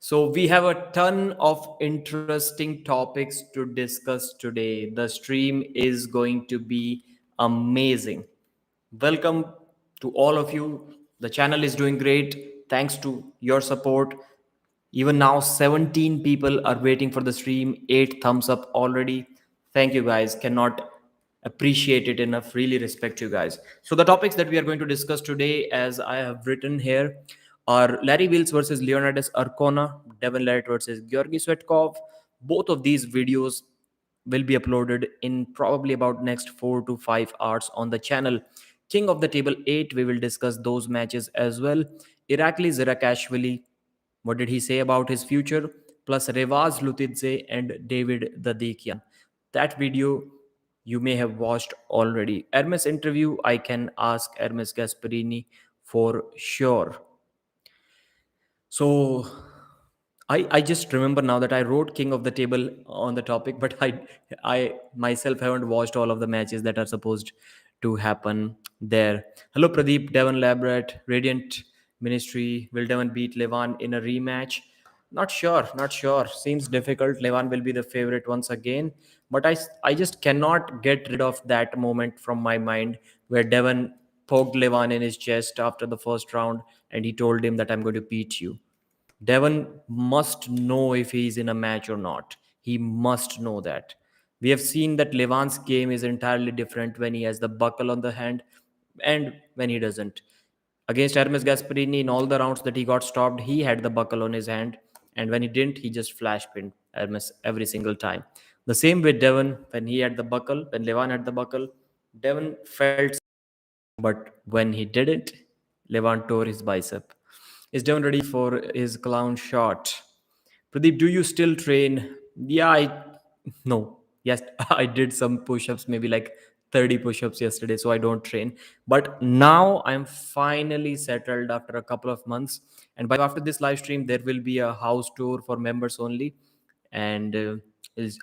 So, we have a ton of interesting topics to discuss today. The stream is going to be amazing. Welcome to all of you. The channel is doing great thanks to your support. Even now, 17 people are waiting for the stream, 8 thumbs up already. Thank you guys. Cannot appreciate it enough. Really respect you guys. So, the topics that we are going to discuss today, as I have written here, are Larry Wheels versus Leonidas Arcona, Devon Larratt versus Georgi Tsvetkov. Both of these videos will be uploaded in probably about next 4 to 5 hours on the channel. King of the Table 8, we will discuss those matches as well. Irakli Zirakashvili, what did he say about his future? Plus Revaz Lutidze and David Dadikian. That video you may have watched already. Hermes interview, I can ask Hermes Gasparini for sure. So I just remember now that I wrote King of the Table on the topic, but I myself haven't watched all of the matches that are supposed to happen there. Hello Pradeep, Devon Larratt, Radiant Ministry. Will Devon beat Levan in a rematch? Not sure, not sure. Seems difficult. Levan will be the favorite once again, but I just cannot get rid of that moment from my mind where Devon poked Levan in his chest after the first round and he told him that I'm going to beat you. Devon must know if he's in a match or not. He must know that. We have seen that Levan's game is entirely different when he has the buckle on the hand and when he doesn't. Against Hermes Gasparini, in all the rounds that he got stopped, he had the buckle on his hand, and when he didn't, he just flash pinned Hermes every single time. The same with Devon, when he had the buckle, when Levan had the buckle, Devon felt, but when he didn't, Levan tore his bicep. Is Devon ready for his clown shot? Pradeep, do you still train? Yeah, no. Yes, I did some push-ups, maybe like 30 push-ups yesterday, so I don't train. But now I'm finally settled after a couple of months. And by after this live stream, there will be a house tour for members only. And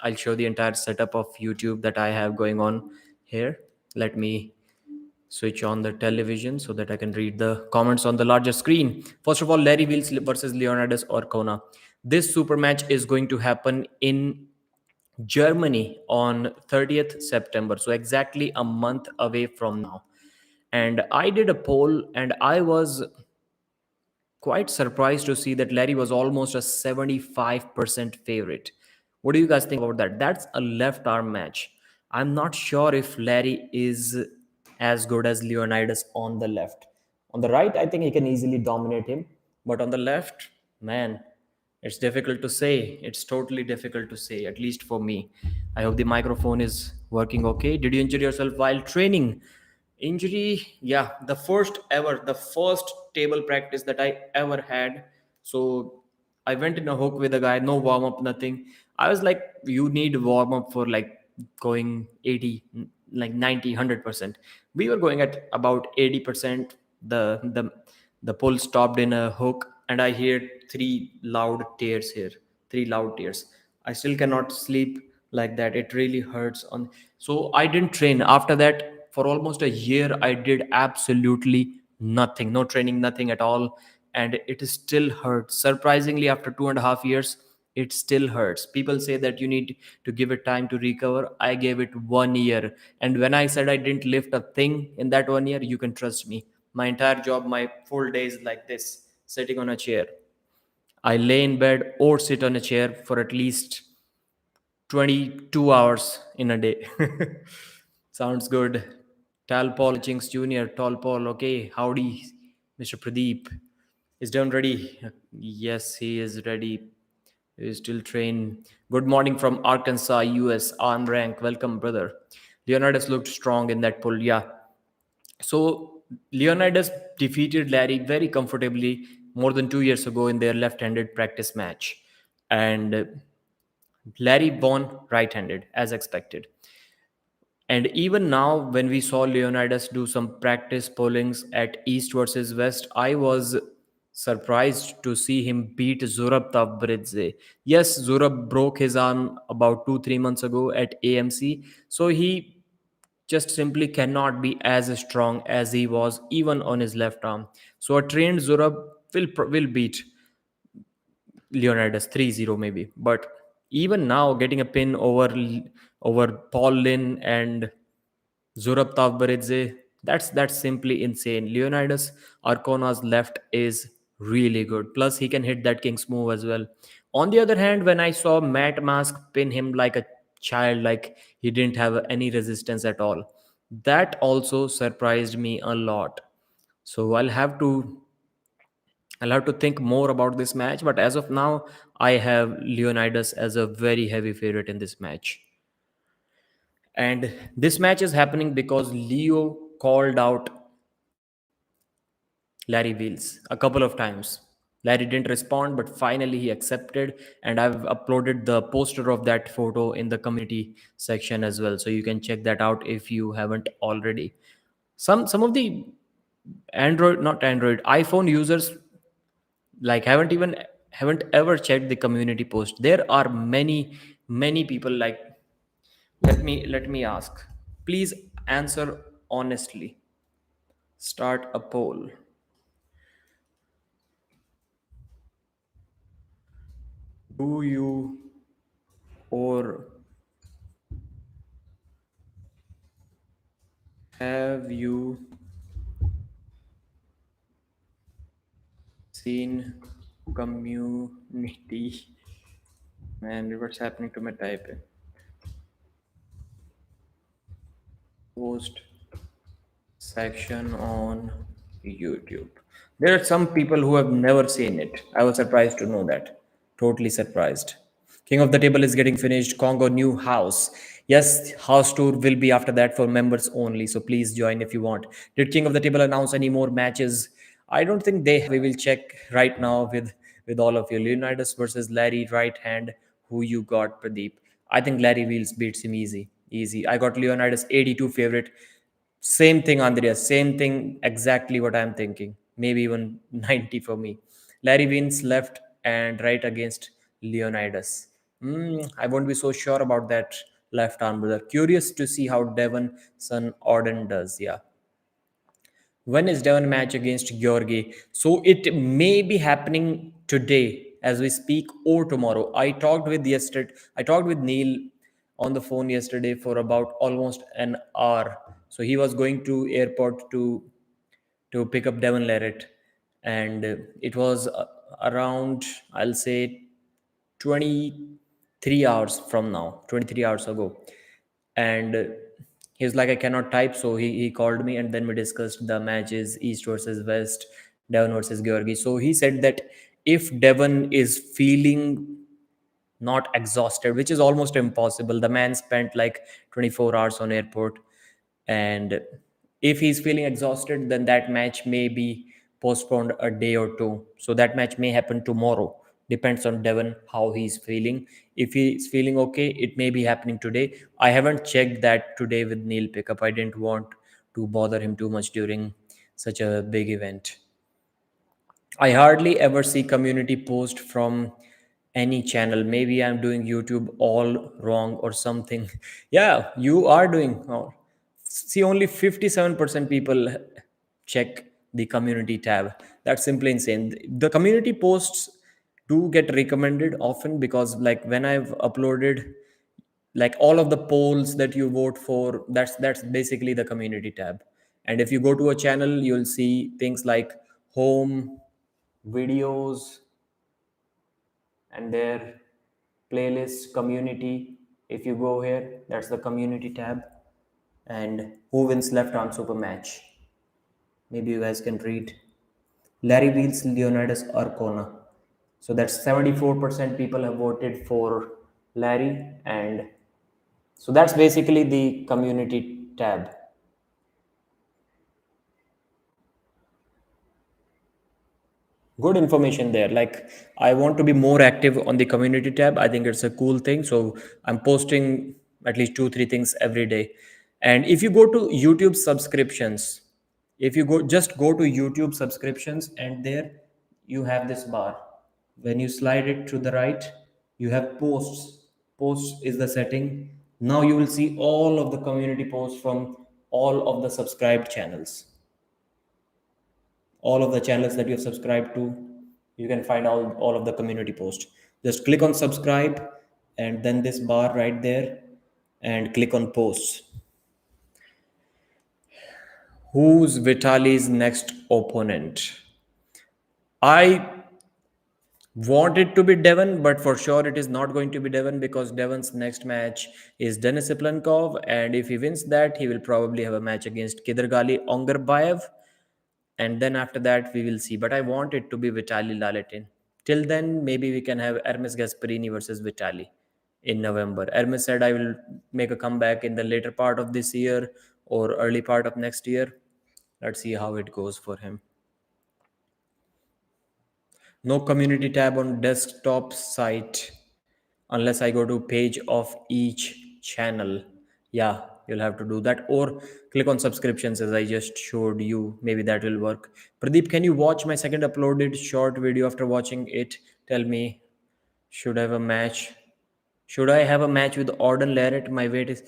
I'll show the entire setup of YouTube that I have going on here. Let me switch on the television so that I can read the comments on the larger screen. First of all, Larry Wheels versus Leonidas Orcona. This super match is going to happen in Germany on 30th September. So exactly a month away from now. And I did a poll and I was quite surprised to see that Larry was almost a 75% favorite. What do you guys think about that? That's a left arm match. I'm not sure if Larry is as good as Leonidas on the left. On the right, I think he can easily dominate him. But on the left, man, it's difficult to say. It's totally difficult to say, at least for me. I hope the microphone is working okay. Did you injure yourself while training? Injury, yeah, the first table practice that I ever had. So I went in a hook with a guy, no warm up, nothing. I was like, you need warm up for like going 80, like 90, 100%. We were going at about 80%. The pull stopped in a hook, and I heard three loud tears here. Three loud tears. I still cannot sleep like that. It really hurts on. So I didn't train after that for almost a year. I did absolutely nothing, no training, nothing at all, and it still hurts. Surprisingly, after 2.5 years, it still hurts. People say that you need to give it time to recover. I gave it 1 year, and when I said I didn't lift a thing in that 1 year, you can trust me. My entire job, my full day is like this, sitting on a chair. I lay in bed or sit on a chair for at least 22 hours in a day. Sounds good. Tal Paul Chinks Jr., Tall Paul, okay. Howdy, Mr. Pradeep. Is Devon ready? Yes, he is ready. He is still trained. Good morning from Arkansas, US. Arm rank. Welcome, brother. Leonidas looked strong in that pull. Yeah. So Leonidas defeated Larry very comfortably more than 2 years ago in their left-handed practice match. And Larry won right-handed, as expected. And even now, when we saw Leonidas do some practice pollings at East versus West, I was surprised to see him beat Zurab Tavbridze. Yes, Zurab broke his arm about 2 3 months ago at AMC, so he just simply cannot be as strong as he was even on his left arm. So a trained Zurab will beat Leonidas 3-0 maybe. But even now, getting a pin over Paul Lin and Zurab Tavbaridze, that's simply insane. Leonidas Arcona's left is really good. Plus, he can hit that king's move as well. On the other hand, when I saw Matt Mask pin him like a child, like he didn't have any resistance at all, that also surprised me a lot. So I'll have to think more about this match. But as of now, I have Leonidas as a very heavy favorite in this match. And this match is happening because Leo called out Larry Wheels a couple of times. Larry didn't respond, but finally he accepted. And I've uploaded the poster of that photo in the community section as well. So you can check that out if you haven't already. Some of the not Android, iPhone users like haven't ever checked the community post. There are many people like, let me ask. Please answer honestly. Start a poll. Do you or have you seen community? Man, what's happening to my typing? Post section on YouTube. There are some people who have never seen it. I was surprised to know that. Totally surprised. King of the Table is getting finished. Congo new house. Yes, house tour will be after that for members only. So please join if you want. Did King of the Table announce any more matches? I don't think they. We will check right now with all of you. Leonidas versus Larry right hand. Who you got, Pradeep? I think Larry Wheels beats him easy. Easy. I got Leonidas 82 favorite. Same thing, Andreas. Same thing. Exactly what I'm thinking. Maybe even 90 for me. Larry wins left and right against Leonidas. I won't be so sure about that left arm, brother. Curious to see how Devon son Orden does. Yeah. When is Devon match against Giorgi? So it may be happening today as we speak or tomorrow. I talked with Neil on the phone yesterday for about almost an hour. So he was going to airport to pick up Devon Larratt, and it was around, I'll say, 23 hours from now, 23 hours ago. And he was like, I cannot type. So he called me, and then we discussed the matches, East versus West, Devon versus Georgi. So he said that if Devon is feeling not exhausted, which is almost impossible. The man spent like 24 hours on airport, and if he's feeling exhausted, then that match may be postponed a day or two. So that match may happen tomorrow. Depends on Devon how he's feeling. If he's feeling okay, it may be happening today. I haven't checked that today with Neil Pickup. I didn't want to bother him too much during such a big event. I hardly ever see community post from any channel. Maybe I'm doing YouTube all wrong or something. Yeah, you are doing. Oh, see, only 57% people check the community tab. That's simply insane. The community posts do get recommended often because, like, when I've uploaded like all of the polls that you vote for, that's basically the community tab. And if you go to a channel, you'll see things like home, videos, and their playlist community. If you go here, that's the community tab. And who wins left arm super match? Maybe you guys can read. Larry Wheels, Leonidas Arcona. So that's 74% people have voted for Larry, and so that's basically the community tab. Good information there. Like, I want to be more active on the community tab. I think it's a cool thing, so I'm posting at least 2 3 things every day. And if you go to YouTube subscriptions, if you go to YouTube subscriptions, and there you have this bar. When you slide it to the right, you have posts is the setting. Now you will see all of the community posts from all of the subscribed channels, all of the channels that you have subscribed to. You can find all of the community posts. Just click on subscribe and then this bar right there and click on posts. Who's Vitali's next opponent? I want it to be Devon, but for sure it is not going to be Devon because Devon's next match is Denis Iplankov, and if he wins that, he will probably have a match against Kidargali Ongarbayev, and then after that we will see. But I want it to be Vitali Laletin. Till then, maybe we can have Hermes Gasparini versus Vitali in November. Hermes said I will make a comeback in the later part of this year or early part of next year. Let's see how it goes for him. No community tab on desktop site unless I go to page of each channel. Yeah, you'll have to do that or click on subscriptions as I just showed you. Maybe that will work. Pradeep, can you watch my second uploaded short video after watching it? Tell me, should I have a match? Should I have a match with Orden Larratt? My weight is.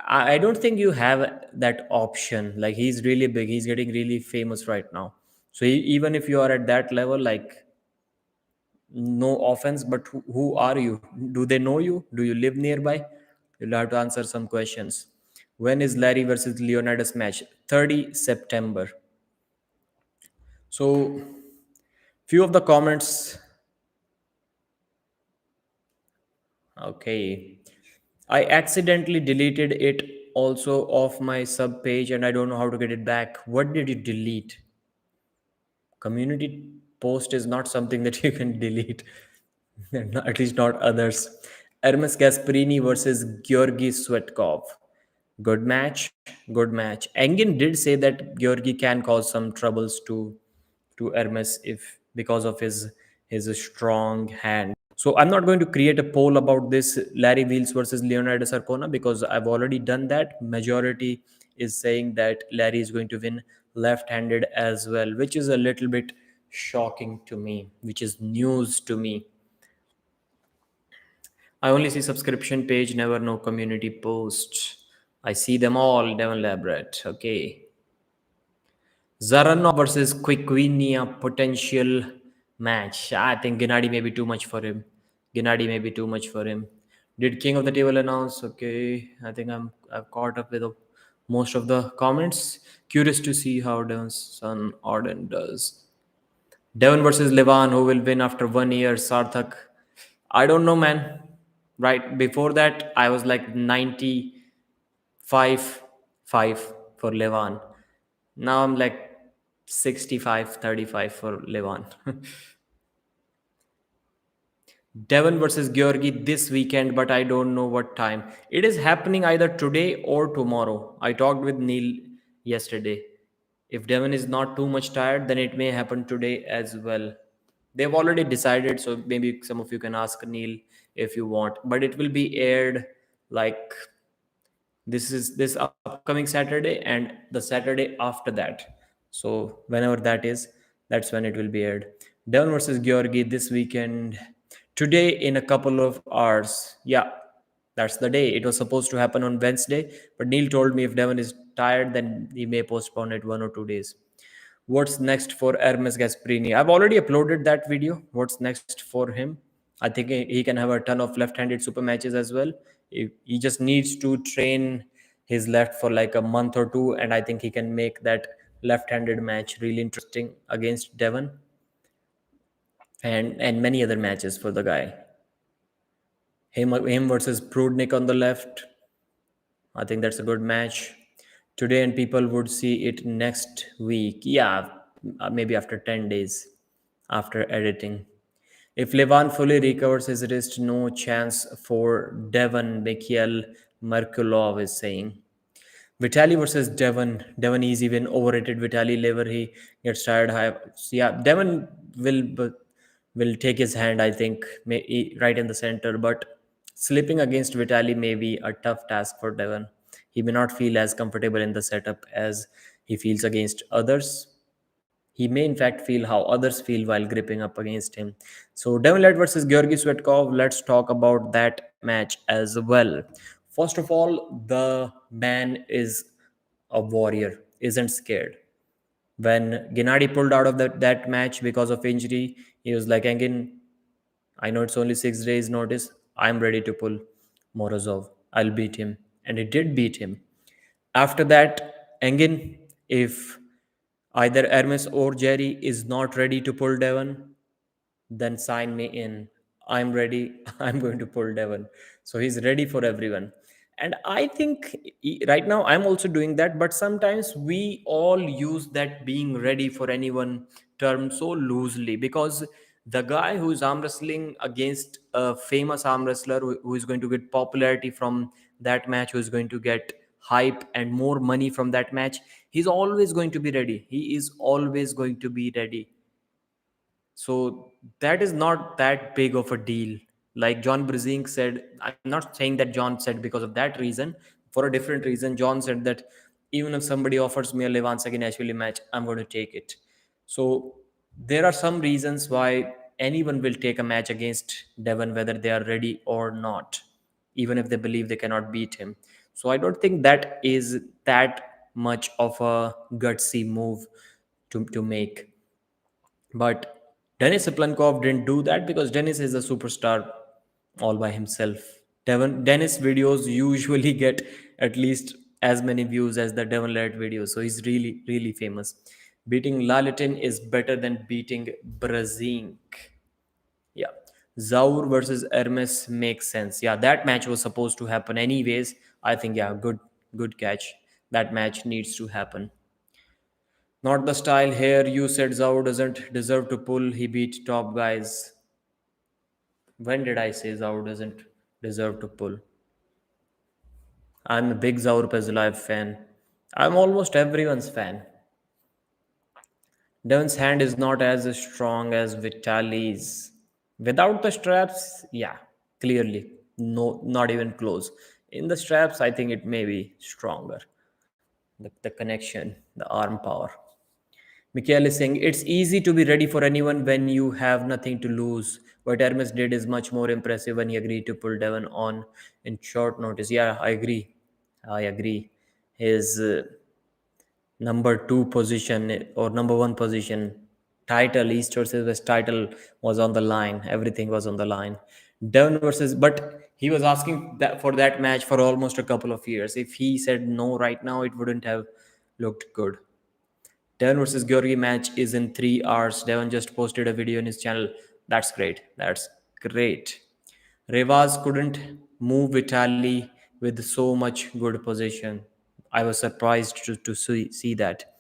I don't think you have that option. Like he's really big. He's getting really famous right now. So even if you are at that level, like no offense, but who are you? Do they know you? Do you live nearby? You'll have to answer some questions. When is Larry versus Leonidas match? 30 September. So few of the comments. Okay. I accidentally deleted it also off my sub page and I don't know how to get it back. What did you delete? Community post is not something that you can delete. At least not others. Hermes Gasparini versus Georgi Tsvetkov. Good match, good match. Engin did say that Georgi can cause some troubles to Hermes if because of his strong hand. So I'm not going to create a poll about this Larry Wheels versus Leonidas Arcona because I've already done that. Majority is saying that Larry is going to win left-handed as well, which is a little bit shocking to me, which is news to me. I only see subscription page, never no community post. I see them all, Devon Larratt. Okay. Zaranov versus Quiquinia potential match. I think Gennady may be too much for him. Gennady may be too much for him. Did King of the Table announce? Okay. I think I've caught up with most of the comments. Curious to see how Devon's son Orden does. Devon versus Levan, who will win after 1 year? Sarthak. I don't know, man. Right before that, I was like 95-5 for Levan. Now I'm like 65-35 for Levan. Devon versus Georgi this weekend, but I don't know what time. It is happening either today or tomorrow. I talked with Neil yesterday. If Devon is not too much tired, then it may happen today as well. They've already decided, so maybe some of you can ask Neil if you want. But it will be aired like this upcoming Saturday and the Saturday after that. So whenever that is, that's when it will be aired. Devon versus Georgi this weekend. Today in a couple of hours. Yeah, that's the day. It was supposed to happen on Wednesday, but Neil told me if Devon is tired, then he may postpone it 1 or 2 days. What's next for Hermes Gasparini? I've already uploaded that video. What's next for him? I think he can have a ton of left-handed super matches as well. He just needs to train his left for like a month or two, and I think he can make that left-handed match really interesting against Devon and many other matches for the guy. Him versus Prudnik on the left. I think that's a good match today, and people would see it next week. Yeah, maybe after 10 days after editing. If Levan fully recovers his wrist, no chance for Devon, Mikhail Merkulov is saying. Vitali versus Devon. Devon easy win, overrated Vitali lever. He gets tired. Yeah, Devon will take his hand, I think, right in the center. But slipping against Vitali may be a tough task for Devon. He may not feel as comfortable in the setup as he feels against others. He may, in fact, feel how others feel while gripping up against him. So, Devon Larratt versus Georgi Tsvetkov. Let's talk about that match as well. First of all, the man is a warrior, isn't scared. When Gennady pulled out of that match because of injury, He was like, Engin, I know it's only 6 days notice. I'm ready to pull Morozov. I'll beat him. And he did beat him. After that, Engin, if either Hermes or Jerry is not ready to pull Devon, then sign me in. I'm ready. I'm going to pull Devon. So he's ready for everyone. And I think right now I'm also doing that, but sometimes we all use that being ready for anyone term so loosely, because the guy who is arm wrestling against a famous arm wrestler who is going to get popularity from that match, who is going to get hype and more money from that match, he's always going to be ready. He is always going to be ready. So that is not that big of a deal. Like John Brzezinski said, I'm not saying that John said because of that reason. For a different reason, John said that even if somebody offers me a Levan Saginashvili match, I'm going to take it. So there are some reasons why anyone will take a match against Devon, whether they are ready or not, even if they believe they cannot beat him. So I don't think that is that much of a gutsy move to make. But Denis Siplankov didn't do that because Denis is a superstar all by himself. Dennis videos usually get at least as many views as the Devon Larratt videos, so he's really, really famous. Beating Lalitin is better than beating Brazink. Yeah. Zaur versus Hermes makes sense. Yeah, that match was supposed to happen anyways. I think, yeah, good catch. That match needs to happen. Not the style here. You said Zhao doesn't deserve to pull. He beat top guys. When did I say Zhao doesn't deserve to pull? I'm a big Zaur Pezulaev fan. I'm almost everyone's fan. Devon's hand is not as strong as Vitali's. Without the straps, yeah, clearly. No, not even close. In the straps, I think it may be stronger. The connection, the arm power. Mikhail is saying it's easy to be ready for anyone when you have nothing to lose. What Hermes did is much more impressive when he agreed to pull Devon on in short notice. Yeah, I agree. I agree. His number two position or number one position title, East versus West title, was on the line. Everything was on the line. Devon versus, but he was asking that for that match for almost a couple of years. If he said no right now, it wouldn't have looked good. Devon versus Georgi match is in 3 hours. Devon just posted a video in his channel. That's great. That's great. Revaz couldn't move Vitali with so much good position. I was surprised to see that.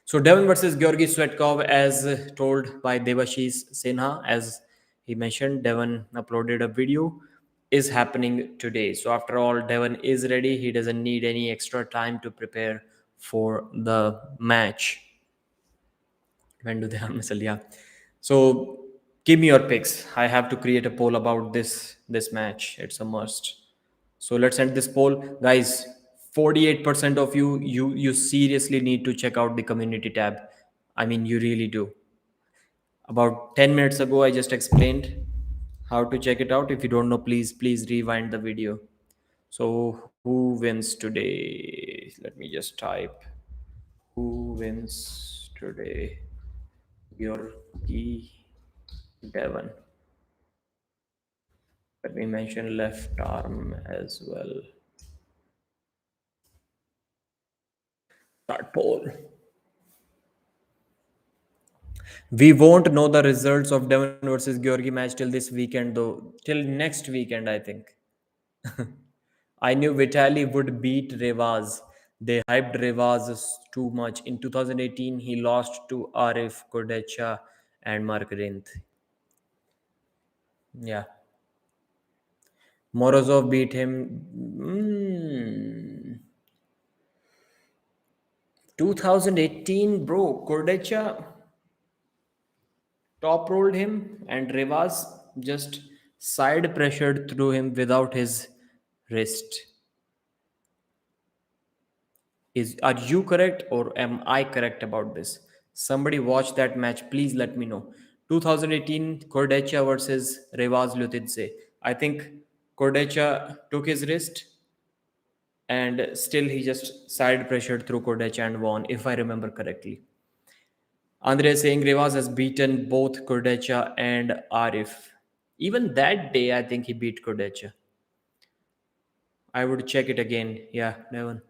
So Devon versus Georgi Tsvetkov, as told by Devashish Sinha, as he mentioned, Devon uploaded a video, is happening today. So after all, Devon is ready. He doesn't need any extra time to prepare for the match. When do they harm missile? Yeah. So give me your picks. I have to create a poll about this match. It's a must. So let's end this poll, guys. 48% of you seriously need to check out the community tab. I mean, you really do. About 10 minutes ago, I just explained how to check it out. If you don't know, please rewind the video. So who wins today? Let me just type. Who wins today? Georgi Devon. Let me mention left arm as well. Start poll. We won't know the results of Devon versus Georgi match till this weekend, though. Till next weekend, I think. I knew Vitali would beat Revaz. They hyped Revaz too much. In 2018, he lost to Arif Kodecha and Mark Rinth. Yeah. Morozov beat him. 2018, bro. Kodecha top rolled him, and Revaz just side pressured through him without his wrist. Are you correct or am I correct about this? Somebody watch that match. Please let me know. 2018 Kordecha versus Revaz Lutidze. I think Kordecha took his wrist and still he just side pressured through Kordecha and won, if I remember correctly. Andre saying Rivas has beaten both Kurdecha and Arif. Even that day, I think he beat Kurdecha. I would check it again. Yeah, Devon.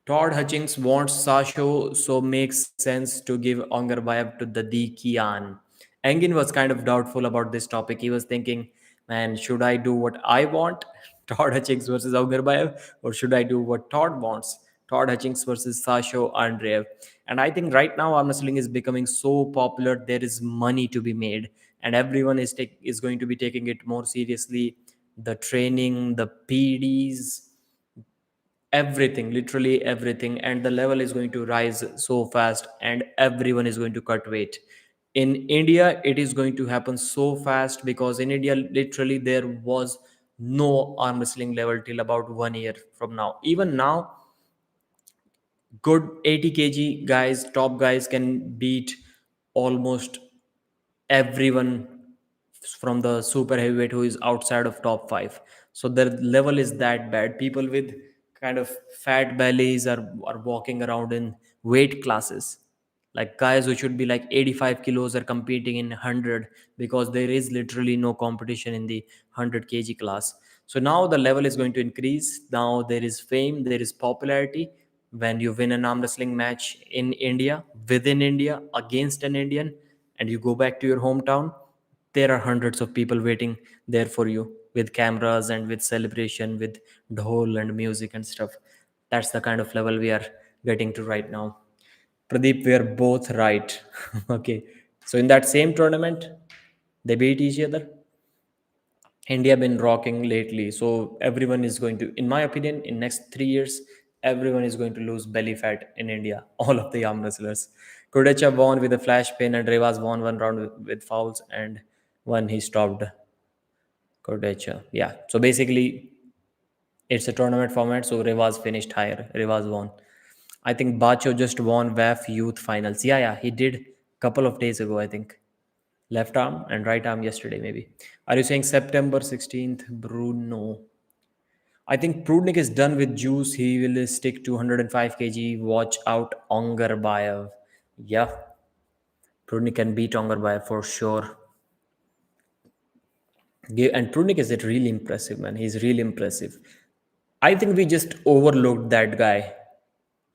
Todd Hutchings wants Sasho, so makes sense to give Ongarbayev to the Dikian. Engin was kind of doubtful about this topic. He was thinking, man, should I do what I want, Todd Hutchings versus Ongarbayev, or should I do what Todd wants, Todd Hutchings versus Sasho Andreev? And I think right now arm wrestling is becoming so popular. There is money to be made, and everyone is going to be taking it more seriously. The training, the PDs, everything, literally everything, and the level is going to rise so fast, and everyone is going to cut weight. In India it is going to happen so fast, because in India literally there was no arm wrestling level till about 1 year from now. Even now, good 80 kg guys, top guys, can beat almost everyone from the super heavyweight who is outside of top 5. So the level is that bad. People with kind of fat bellies are walking around in weight classes, like guys who should be like 85 kilos are competing in 100, because there is literally no competition in the 100 kg class. So now the level is going to increase. Now there is fame, there is popularity. When you win an arm wrestling match in India, within India, against an Indian, and you go back to your hometown, there are hundreds of people waiting there for you, with cameras and with celebration, with dhol and music and stuff. That's the kind of level we are getting to right now. Pradeep, we are both right. Okay, so in that same tournament they beat each other. India been rocking lately, so everyone is going to, in my opinion, in next 3 years, everyone is going to lose belly fat in India. All of the arm wrestlers. Kudecha won with a flash pin, and Revas won one round with fouls, and one he stopped Kudecha. Yeah, so basically it's a tournament format, so Revas finished higher. Revas won. I think Bacho just won WAF Youth Finals. Yeah, yeah, he did couple of days ago, I think. Left arm and right arm yesterday, maybe. Are you saying September 16th, Bruno? I think Prudnik is done with juice. He will stick to 105 kg. Watch out, Ongarbayev. Yeah, Prudnik can beat Ongarbayev for sure. And Prudnik is it really impressive, man. He's really impressive. I think we just overlooked that guy.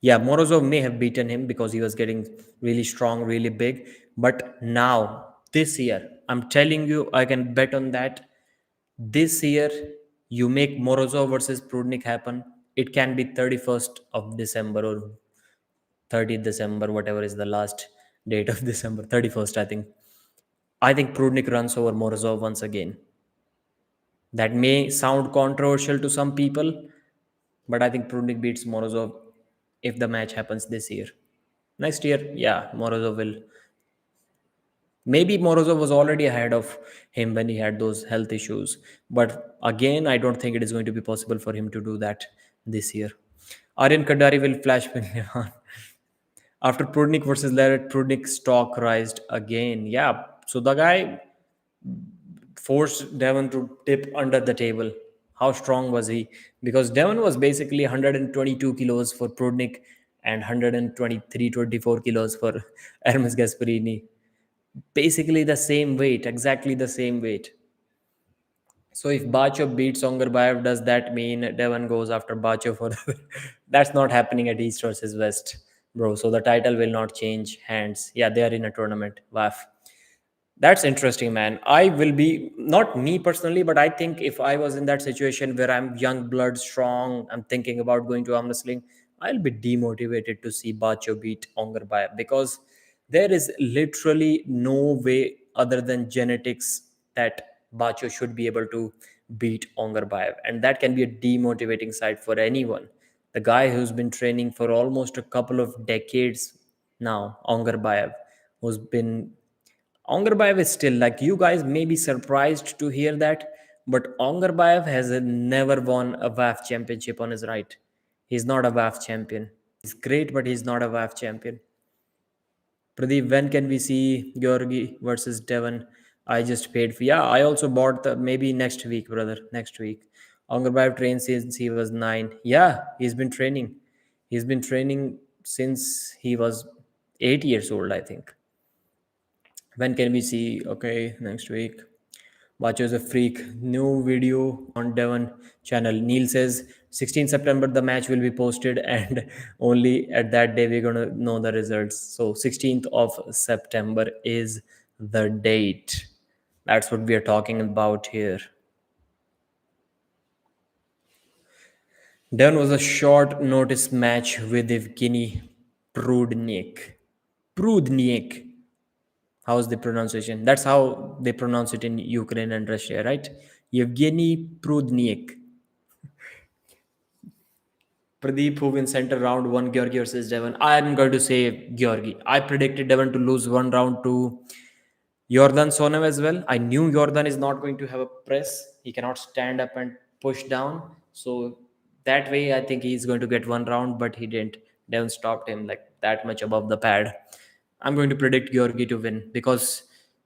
Yeah, Morozov may have beaten him because he was getting really strong, really big. But now, this year, I'm telling you, I can bet on that. This year, you make Morozov versus Prudnik happen. It can be 31st of December or 30th December, whatever is the last date of December. 31st, I think. I think Prudnik runs over Morozov once again. That may sound controversial to some people, but I think Prudnik beats Morozov if the match happens this year. Next year, yeah, Morozov will. Maybe Morozov was already ahead of him when he had those health issues. But again, I don't think it is going to be possible for him to do that this year. Aryan Kadari will flash pin Levan. After Prudnik versus Larratt, Prudnik's stock rised again. Yeah, so the guy forced Devon to tip under the table. How strong was he? Because Devon was basically 122 kilos for Prudnik and 123-24 kilos for Hermes Gasparini. Basically the same weight, exactly the same weight. So if Bacho beats Ongarbayev, does that mean Devon goes after Bacho for the... That's not happening at East versus West, bro. So the title will not change hands. Yeah, they are in a tournament. Wow. That's interesting, man. I will be, not me personally, but I think if I was in that situation where I'm young blood, strong, I'm thinking about going to arm wrestling, I'll be demotivated to see Bacho beat Ongarbayev, because there is literally no way other than genetics that Bacho should be able to beat Ongarbayev. And that can be a demotivating side for anyone. The guy who's been training for almost a couple of decades now, Ongarbayev, who's been... Ongarbayev is still, like, you guys may be surprised to hear that, but Ongarbayev has never won a WAF championship on his right. He's not a WAF champion. He's great, but he's not a WAF champion. Pradeep, when can we see Giorgi versus Devon? I just paid for. Yeah, I also bought the, maybe next week, brother. Next week. Ongarbayev trained since he was 9. Yeah, he's been training. He's been training since he was 8 years old, I think. When can we see? Okay, next week. Bacho is a freak. New video on Devon channel. Neil says 16 September the match will be posted, and only at that day we're gonna know the results. So 16th of September is the date. That's what we are talking about here. Devon was a short notice match with Evgeny Prudnik. Prudnik. How's the pronunciation? That's how they pronounce it in Ukraine and Russia, right? Yevgeny Prudnik. Pradeep, who wins center round one, Georgi versus Devon. I'm going to say Georgi. I predicted Devon to lose one round to Jordan Sonev as well. I knew Jordan is not going to have a press. He cannot stand up and push down. So that way, I think he's going to get one round, but he didn't. Devon stopped him like that much above the pad. I'm going to predict Georgi to win because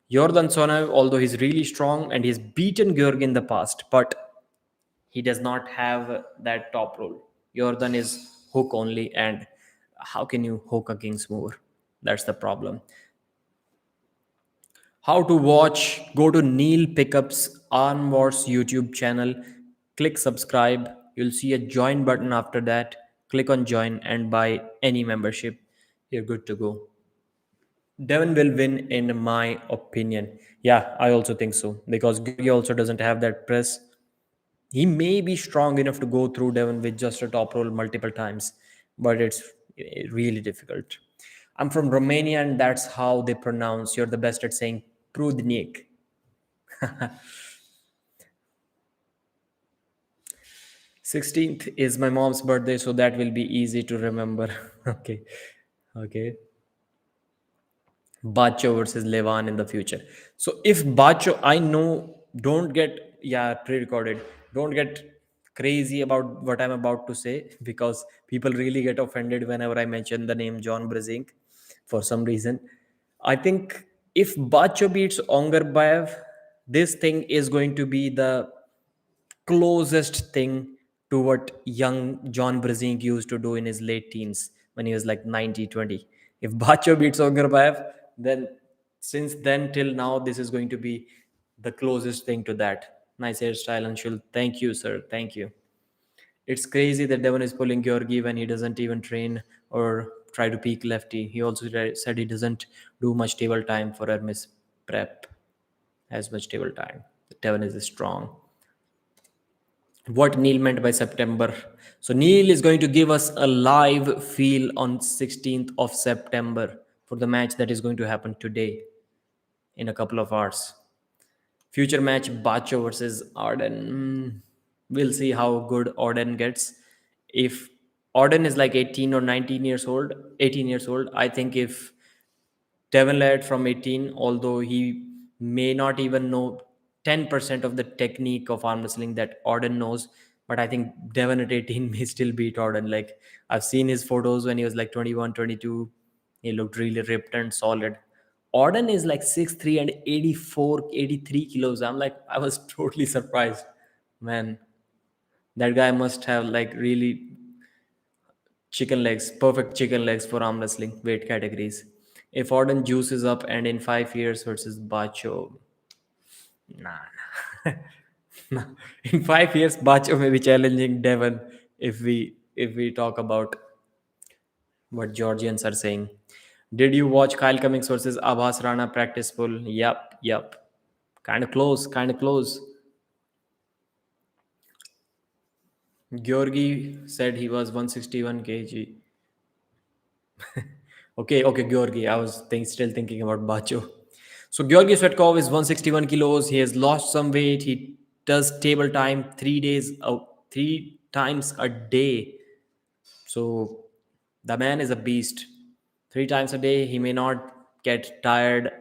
Jordan Sonev, although he's really strong and he's beaten Georgi in the past, but he does not have that top role. Jordan is hook only, and how can you hook a king's mover? That's the problem. How to watch? Go to Neil Pickup's Arm Wars YouTube channel. Click subscribe. You'll see a join button after that. Click on join and buy any membership. You're good to go. Devon will win, in my opinion. Yeah, I also think so because Georgi also doesn't have that press. He may be strong enough to go through Devon with just a top roll multiple times, but it's really difficult. I'm from Romania, and that's how they pronounce. You're the best at saying Prudnik. 16th is my mom's birthday, so that will be easy to remember. Okay. Okay. Bacho versus Levan in the future. So if Bacho, I know, don't get, yeah, pre-recorded. Don't get crazy about what I'm about to say because people really get offended whenever I mention the name John Brezink for some reason. I think if Bacho beats Ongarbaev, this thing is going to be the closest thing to what young John Brzezinski used to do in his late teens when he was like 90-20. If Bacho beats Ogarbaev, then since then till now, this is going to be the closest thing to that. Nice hairstyle, Anshul. Thank you, sir. Thank you. It's crazy that Devon is pulling Georgi when he doesn't even train or try to peak lefty. He also said he doesn't do much table time for Hermes prep as much table time. Devon is strong. What Neil meant by September. So Neil is going to give us a live feel on 16th of September for the match that is going to happen today in a couple of hours. Future match Bacho versus Arden. We'll see how good Arden gets. If Arden is like 18 or 19 years old, 18 years old, I think if Devon Larratt from 18, although he may not even know 10% of the technique of arm wrestling that Auden knows, but I think Devon at 18 may still beat Auden. Like, I've seen his photos when he was like 21, 22. He looked really ripped and solid. Auden is like 6'3" and 84, 83 kilos. I'm like, I was totally surprised. Man, that guy must have like really chicken legs, perfect chicken legs for arm wrestling weight categories. If Auden juices up and in 5 years versus Bacho, nah, nah. Nah. In 5 years, Bacho may be challenging Devon if we talk about what Georgians are saying. Did you watch Kyle Cummings versus Abbas Rana practice pool? Yep, yep. Kind of close, kind of close. Georgi said he was 161 kg. Okay, okay, Georgi. I was still thinking about Bacho. So Georgi Tsvetkov is 161 kilos. He has lost some weight. He does table time 3 days, 3 times a day. So the man is a beast. 3 times a day, he may not get tired.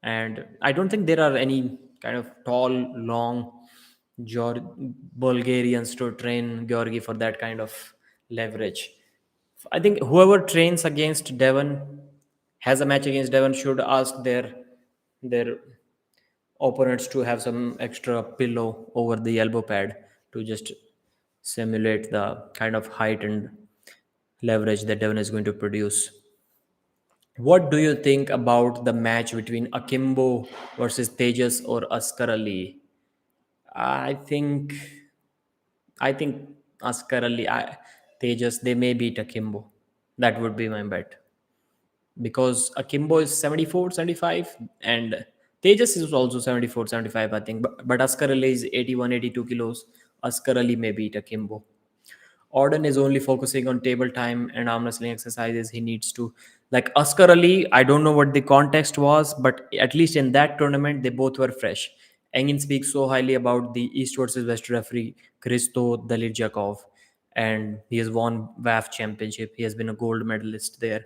And I don't think there are any kind of tall, long Bulgarians to train Georgi for that kind of leverage. I think whoever trains against Devon has a match against Devon should ask their opponents to have some extra pillow over the elbow pad to just simulate the kind of height and leverage that Devon is going to produce. What do you think about the match between Akimbo versus Tejas or Askar Ali? I think I think Askar Ali, Tejas, they may beat Akimbo. That would be my bet. Because Akimbo is 74, 75, and Tejas is also 74, 75, I think. But Askar Ali is 81, 82 kilos. Askar Ali may beat Akimbo. Orden is only focusing on table time and arm wrestling exercises. He needs to, like Askar Ali. I don't know what the context was, but at least in that tournament, they both were fresh. Engin speaks so highly about the East versus West referee Christo Dalirjakov, and he has won WAF championship. He has been a gold medalist there.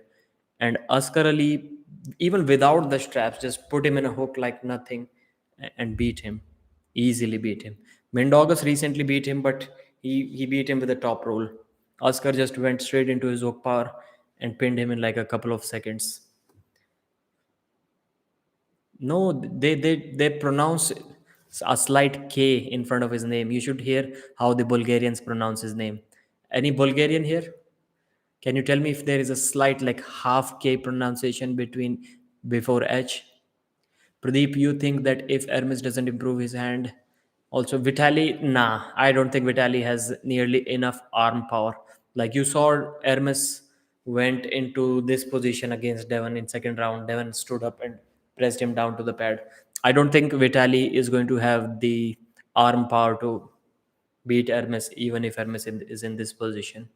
And Askar Ali, even without the straps, just put him in a hook like nothing and beat him. Easily beat him. Mendogas recently beat him, but he beat him with a top roll. Oscar just went straight into his hook power and pinned him in like a couple of seconds. No, they pronounce a slight K in front of his name. You should hear how the Bulgarians pronounce his name. Any Bulgarian here? Can you tell me if there is a slight like half K pronunciation between before H? Pradeep, you think that if Hermes doesn't improve his hand, also Vitali, nah, I don't think Vitali has nearly enough arm power. Like you saw, Hermes went into this position against Devon in second round. Devon stood up and pressed him down to the pad. I don't think Vitali is going to have the arm power to beat Hermes, even if Hermes is in this position.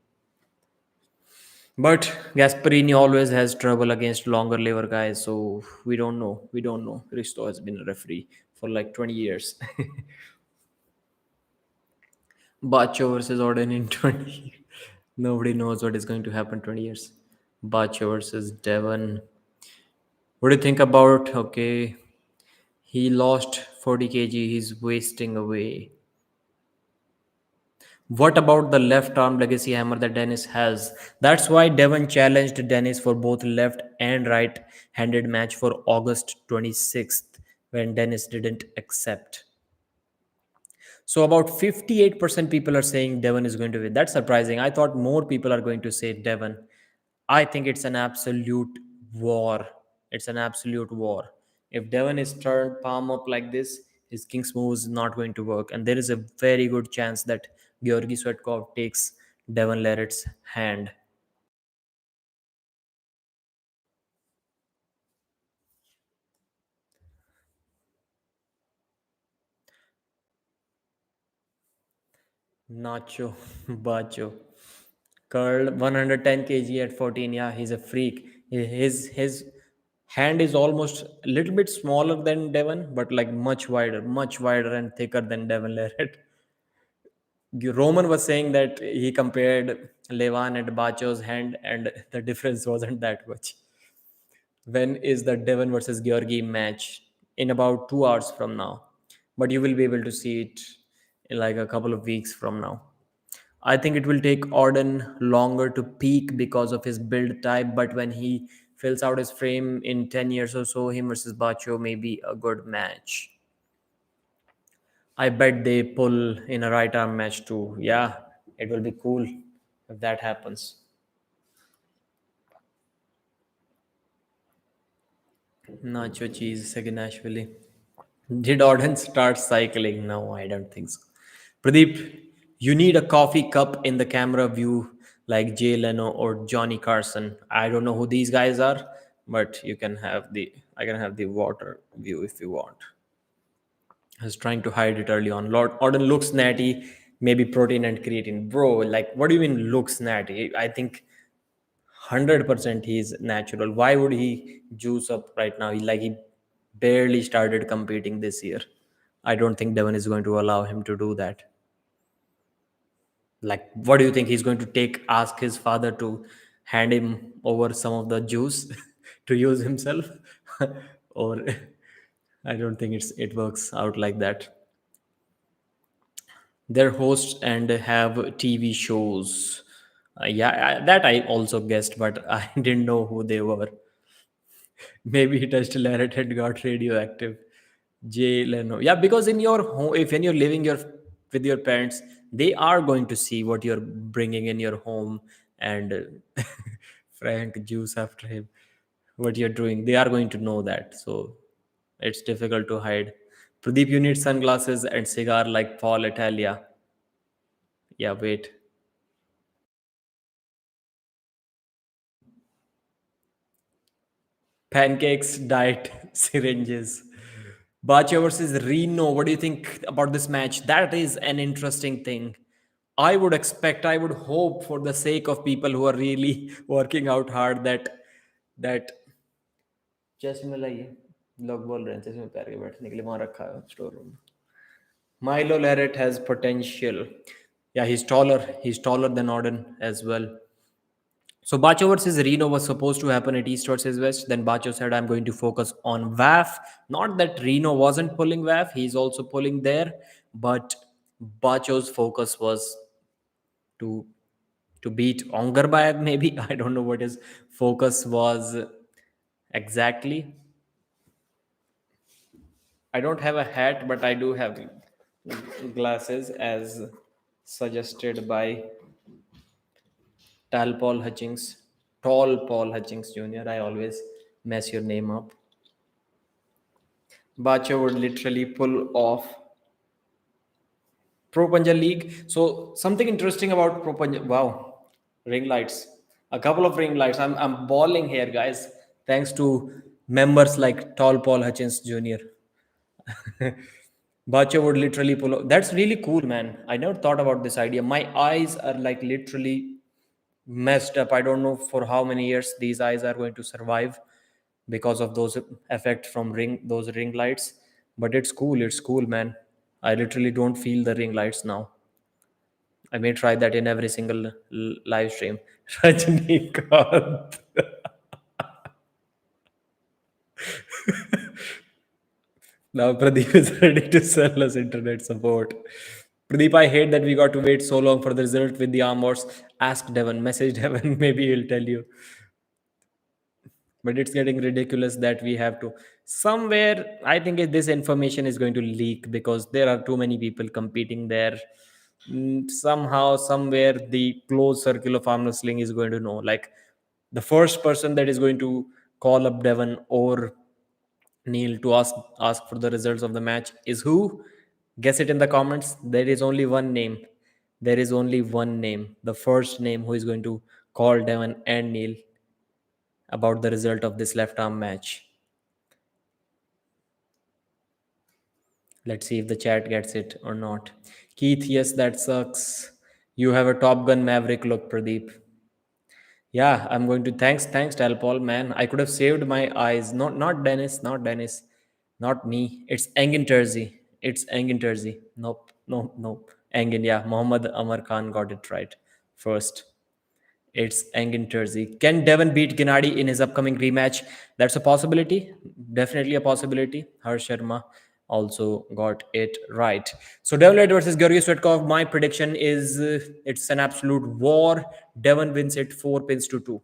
But Gasparini always has trouble against longer lever guys, so we don't know. We don't know. Risto has been a referee for like 20 years. Bacho versus Orden in 20. Nobody knows what is going to happen 20 years. Bacho versus Devon. What do you think about? Okay, he lost 40 kg. He's wasting away. What about the left arm legacy hammer that Dennis has? That's why Devon challenged Dennis for both left and right handed match for August 26th when Dennis didn't accept. So about 58% people are saying Devon is going to win. That's surprising. I thought more people are going to say Devon. I think it's an absolute war. It's an absolute war. If Devon is turned palm up like this, his king's move is not going to work. And there is a very good chance that Georgi Tsvetkov takes Devon Larratt's hand. Nacho, Bacho. Curled 110 kg at 14. Yeah, he's a freak. His hand is almost a little bit smaller than Devon, but like much wider and thicker than Devon Larratt. Roman was saying that he compared Levan and Bacho's hand, and the difference wasn't that much. When is the Devon versus Georgi match? In about 2 hours from now. But you will be able to see it in like a couple of weeks from now. I think it will take Orden longer to peak because of his build type, but when he fills out his frame in 10 years or so, him versus Bacho may be a good match. I bet they pull in a right arm match too. Yeah, it will be cool if that happens. Nacho cheese, Saginashvili. Did Auden start cycling? No, I don't think so. Pradeep, you need a coffee cup in the camera view like Jay Leno or Johnny Carson. I don't know who these guys are, but you can have the I can have the water view if you want. I was trying to hide it early on. Lord Auden looks natty, maybe protein and creatine. Bro, like what do you mean looks natty? I think 100% he's natural. Why would he juice up right now? He barely started competing this year. I don't think Devon is going to allow him to do that. Like, what do you think he's going to ask his father to hand him over some of the juice to use himself? Or I don't think it works out like that. They're hosts and have TV shows. Yeah, that I also guessed, but I didn't know who they were. Maybe he touched Larrett and got radioactive. Jay Leno. Yeah, because in your home, if when you're living with your parents, they are going to see what you're bringing in your home, and Frank juice after him. what you're doing. They are going to know that. So it's difficult to hide. Pradeep, you need sunglasses and cigar like Paul Italia. Yeah, wait. Pancakes, diet, syringes. Bacho versus Reno. What do you think about this match? That is an interesting thing. I would hope for the sake of people who are really working out hard that chest में लाइए लोग बोल रहे हैं chest में पैर के बैठने के लिए वहां रखा है store room Milo Larratt has potential. Yeah, he's taller than Auden as well. So Bacho versus Reno was supposed to happen at East versus West. Then Bacho said, I'm going to focus on WAF. Not that Reno wasn't pulling WAF, he's also pulling there. But Bacho's focus was to to beat Ongarbayag, maybe. I don't know what his focus was exactly. I don't have a hat, but I do have glasses as suggested by Tal Paul Hutchings, Tall Paul Hutchings Jr. I always mess your name up. Bacho would literally pull off Pro Panja League. So something interesting about Pro Panja. Wow, ring lights. A couple of ring lights. I'm balling here, guys. Thanks to members like Tall Paul Hutchins Jr. Bacho would literally pull off. That's really cool, man. I never thought about this idea. My eyes are like literally messed up. I don't know for how many years these eyes are going to survive because of those effects from those ring lights. But it's cool. It's cool, man. I literally don't feel the ring lights now. I may try that in every single live stream. Rajnikant. Now Pradeep is ready to sell us internet support. Pradeep, I hate that we got to wait so long for the result with the arm wars. Ask Devon, message Devon, maybe he'll tell you. But it's getting ridiculous that we have to somewhere. I think this information is going to leak because there are too many people competing there. Somehow, somewhere, the closed circle of arm wrestling is going to know. Like the first person that is going to call up Devon or Neil to ask for the results of the match is who? Guess it in the comments. There is only one name. There is only one name. The first name who is going to call Devon and Neil about the result of this left arm match. Let's see if the chat gets it or not. Keith, yes, that sucks. You have a Top Gun Maverick look, Pradeep. Yeah, I'm going to thanks Talpol, man. I could have saved my eyes. Not Dennis, not Dennis, not me. It's Engin Terzi. It's Engin Terzi. Nope, nope. Engin, yeah. Muhammad Amar Khan got it right first. It's Engin Terzi. Can Devon beat Gennady in his upcoming rematch? That's a possibility. Definitely a possibility. Harsh Sharma also got it right. So Devon Larratt versus Georgi Tsvetkov. My prediction is it's an absolute war. Devon wins it 4 pins to 2,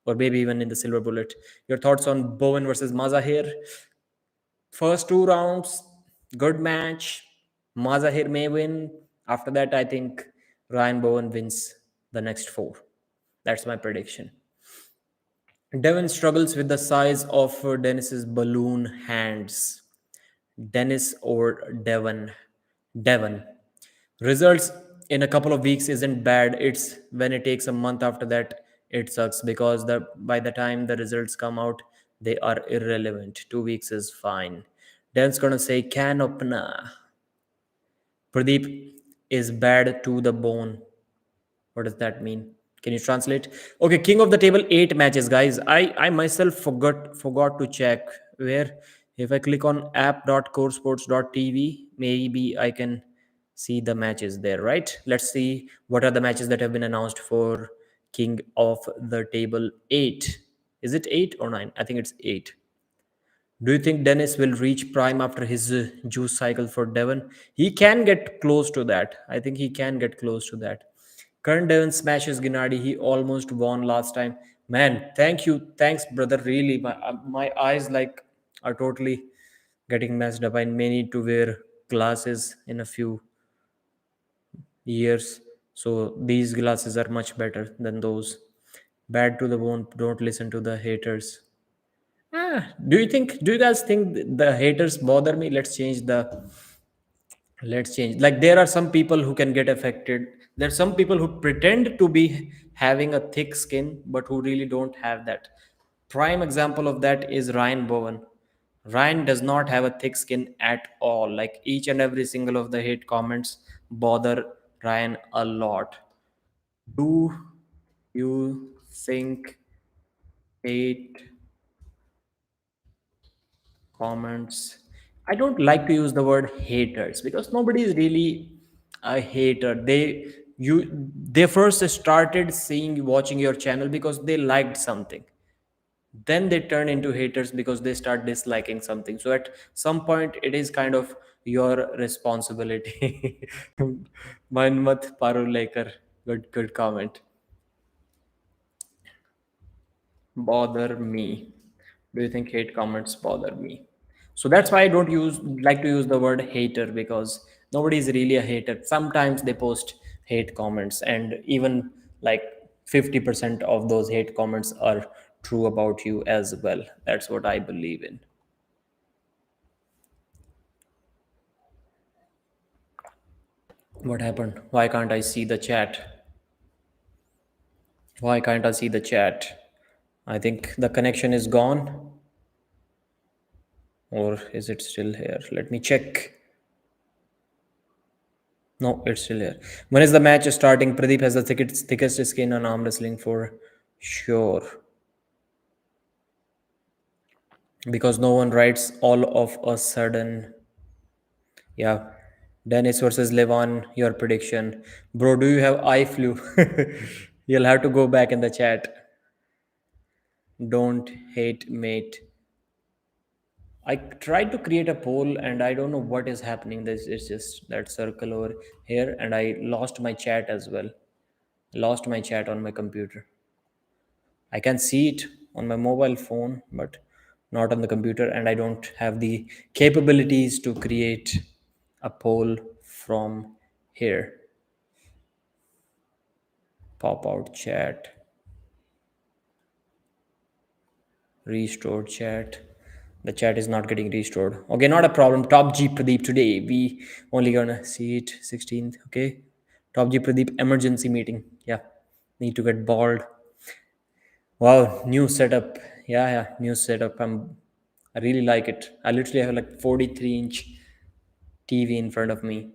or maybe even in the silver bullet. Your thoughts on Bowen versus Mazahir? First 2 rounds, good match. Mazahir may win. After that, I think Ryan Bowen wins the next 4. That's my prediction. Devon struggles with the size of Dennis's balloon hands. Dennis or Devon? Devon. Results in a couple of weeks isn't bad. It's when it takes a month after that it sucks because by the time the results come out, they are irrelevant. 2 weeks is fine. Devon's gonna say can opna. Pradeep is bad to the bone. What does that mean? Can you translate? Okay, King of the Table 8 matches, guys. I myself forgot to check where. If I click on app.coresports.tv, maybe I can see the matches there, right? Let's see what are the matches that have been announced for King of the Table 8. Is it 8 or 9? I think it's 8. Do you think Dennis will reach prime after his juice cycle for Devon? He can get close to that. I think he can get close to that. Current Devon smashes Gennady. He almost won last time. Man, thank you. Thanks, brother. Really, my eyes like are totally getting messed up. I may need to wear glasses in a few years. So these glasses are much better than those. Bad to the bone. Don't listen to the haters. Do you think? Do you guys think the haters bother me? Let's change. Like there are some people who can get affected. There are some people who pretend to be having a thick skin, but who really don't have that. Prime example of that is Ryan Bowen. Ryan does not have a thick skin at all. Like each and every single of the hate comments bother Ryan a lot. Do you think hate comments, I don't like to use the word haters because nobody is really a hater. You they first started seeing watching your channel because they liked something, then they turn into haters because they start disliking something. So at some point it is kind of your responsibility. Manmat Parulekar, good comment. Bother me. Do you think hate comments bother me? So that's why I don't use like to use the word hater, because nobody is really a hater. Sometimes they post hate comments, and even like 50% of those hate comments are true about you as well. That's what I believe in. What happened? Why can't I see the chat? Why can't I see the chat? I think the connection is gone, or is it still here? Let me check. No, it's still here. When is the match starting? Pradeep has the thickest skin on arm wrestling for sure. Because no one writes all of a sudden. Yeah. Dennis versus Levan, your prediction. Bro, do you have eye flu? You'll have to go back in the chat. Don't hate mate. I tried to create a poll and I don't know what is happening. This is just that circle over here, and I lost my chat as well. Lost my chat on my computer. I can see it on my mobile phone, but not on the computer, and I don't have the capabilities to create a poll from here. Pop out chat, restore chat. The chat is not getting restored. Okay, not a problem. Top G Pradeep today. We only gonna see it 16th. Okay. Top G Pradeep emergency meeting. Yeah. Need to get bald. Wow, new setup. Yeah, new setup. I really like it. I literally have like 43-inch TV in front of me.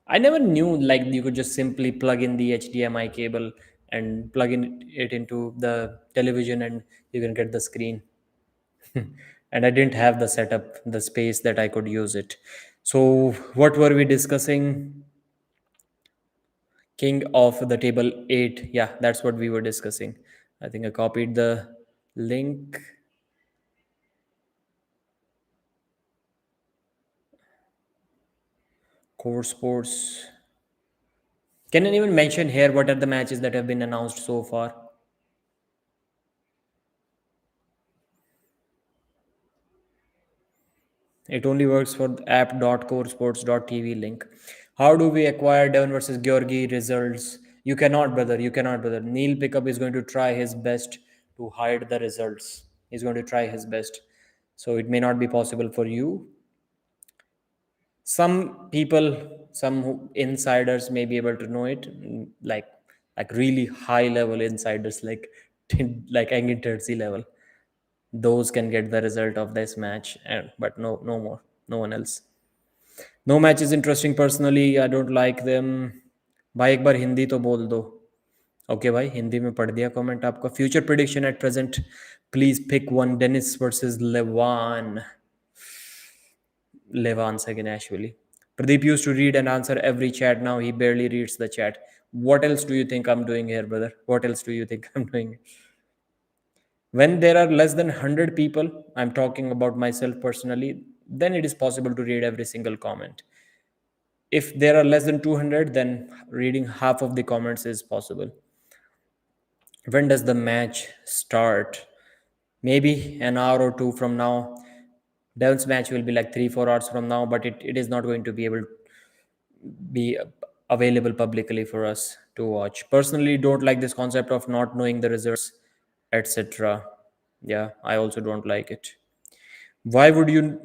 I never knew like you could just simply plug in the HDMI cable and plug in it into the television and you can get the screen. And I didn't have the setup, the space that I could use it. So what were we discussing? King of the table 8. Yeah, that's what we were discussing. I think I copied the link. Core Sports. Can you even mention here what are the matches that have been announced so far? It only works for the app.coresports.tv link. How do we acquire Devon versus Georgi results? You cannot, brother. You cannot, brother. Neil Pickup is going to try his best to hide the results. He's going to try his best. So it may not be possible for you. Some people, insiders may be able to know it, like really high level insiders, like like Engin Terzi level. Those can get the result of this match, and but no more, no one else. No match is interesting personally. I don't like them. भाई एक बार हिंदी तो बोल दो. Okay भाई, हिंदी में पढ़ दिया comment आपका. Future prediction at present, please pick one. Dennis versus Levan. Levan second actually. Pradeep used to read and answer every chat. Now he barely reads the chat. What else do you think I'm doing here, brother? What else do you think I'm doing? When there are less than 100 people, I'm talking about myself personally, then it is possible to read every single comment. If there are less than 200, then reading half of the comments is possible. When does the match start? Maybe an hour or two from now. Devon's match will be like 3-4 hours from now, but it is not going to be able be available publicly for us to watch. Personally, don't like this concept of not knowing the results, etc. Yeah, I also don't like it. Why would you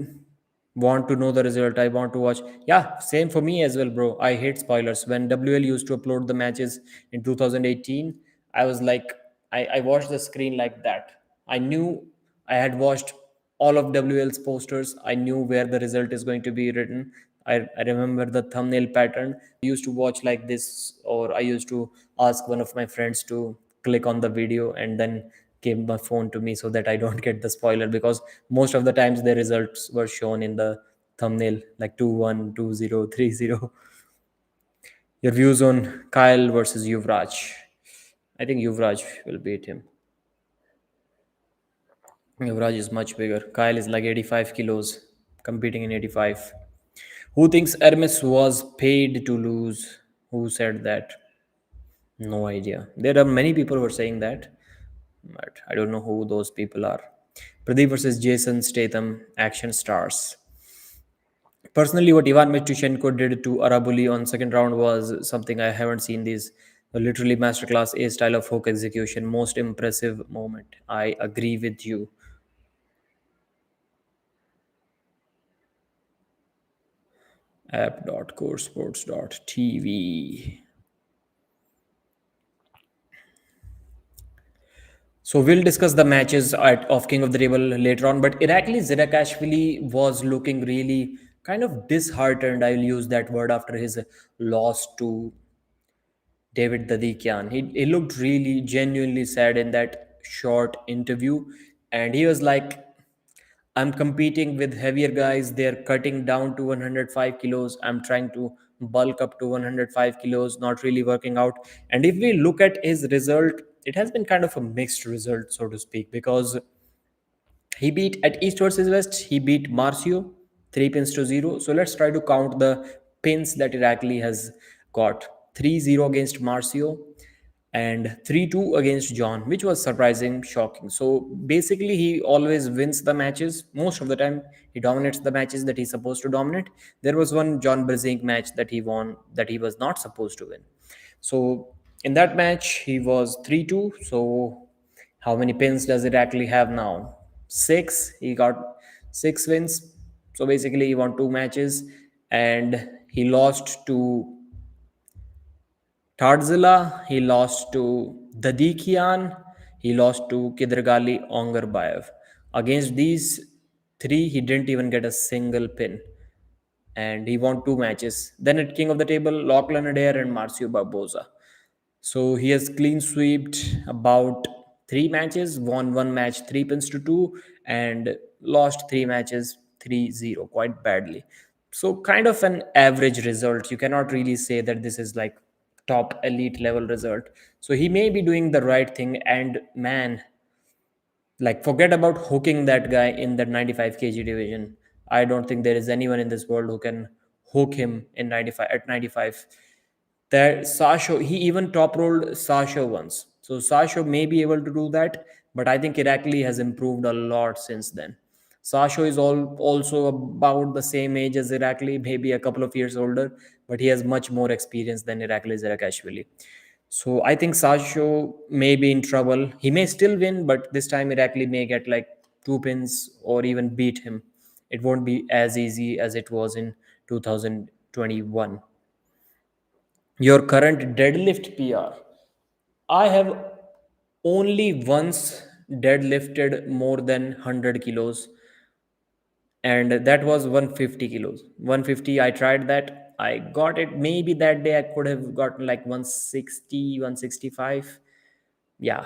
want to know the result? I want to watch. Yeah, same for me as well, bro. I hate spoilers. When WL used to upload the matches in 2018, I was like, I watched the screen like that. I knew I had watched all of WL's posters. I knew where the result is going to be written. I remember the thumbnail pattern. I used to watch like this, or I used to ask one of my friends to click on the video and then give my phone to me so that I don't get the spoiler, because most of the times the results were shown in the thumbnail like 2-1, 2-0, 3-0. Your views on Kyle versus Yuvraj? I think Yuvraj will beat him. Yuvraj is much bigger. Kyle is like 85 kilos, competing in 85. Who thinks Hermes was paid to lose? Who said that? No idea. There are many people who are saying that, but I don't know who those people are. Pradeep versus Jason Statham, action stars. Personally, what Ivan Mishchenko did to Arabuli on second round was something I haven't seen. These literally masterclass A style of hook execution, most impressive moment. I agree with you. app.coresports.tv. So we'll discuss the matches of King of the Table later on. But Irakli Zirakashvili was looking really kind of disheartened. I'll use that word after his loss to David Dadikian. He looked really genuinely sad in that short interview. And he was like, I'm competing with heavier guys. They're cutting down to 105 kilos. I'm trying to bulk up to 105 kilos, not really working out. And if we look at his result, it has been kind of a mixed result, so to speak, because he beat at East versus West, he beat Marcio 3 pins to 0. So let's try to count the pins that Irakli has got. 3-0 against Marcio and 3-2 against John, which was surprising, shocking. So basically, he always wins the matches. Most of the time, he dominates the matches that he's supposed to dominate. There was one John Brzezinski match that he won that he was not supposed to win. So in that match, he was 3-2. So how many pins does it actually have now? Six. He got 6 wins. So basically, he won 2 matches and he lost to Tarzila, he lost to Dadikian, he lost to Kidragali Ongarbayev. Against these three, he didn't even get a single pin. And he won 2 matches. Then at King of the Table, Lachlan Adair and Marcio Barboza. So he has clean swept about 3 matches, won one match 3 pins to 2, and lost 3 matches 3-0 quite badly. So kind of an average result. You cannot really say that this is like top elite level result. So he may be doing the right thing. And man, like forget about hooking that guy in that 95 kg division. I don't think there is anyone in this world who can hook him in 95 at 95. There Sasho, he even top rolled Sasho once. So Sasho may be able to do that, but I think Irakli has improved a lot since then. Sasho is also about the same age as Irakli, maybe a couple of years older, but he has much more experience than Irakli Zerakashvili. So I think Sasho may be in trouble. He may still win, but this time Irakli may get like 2 pins or even beat him. It won't be as easy as it was in 2021. Your current deadlift PR. I have only once deadlifted more than 100 kilos, and that was 150 kilos. 150, I tried that. I got it. Maybe that day I could have gotten like 160, 165. Yeah.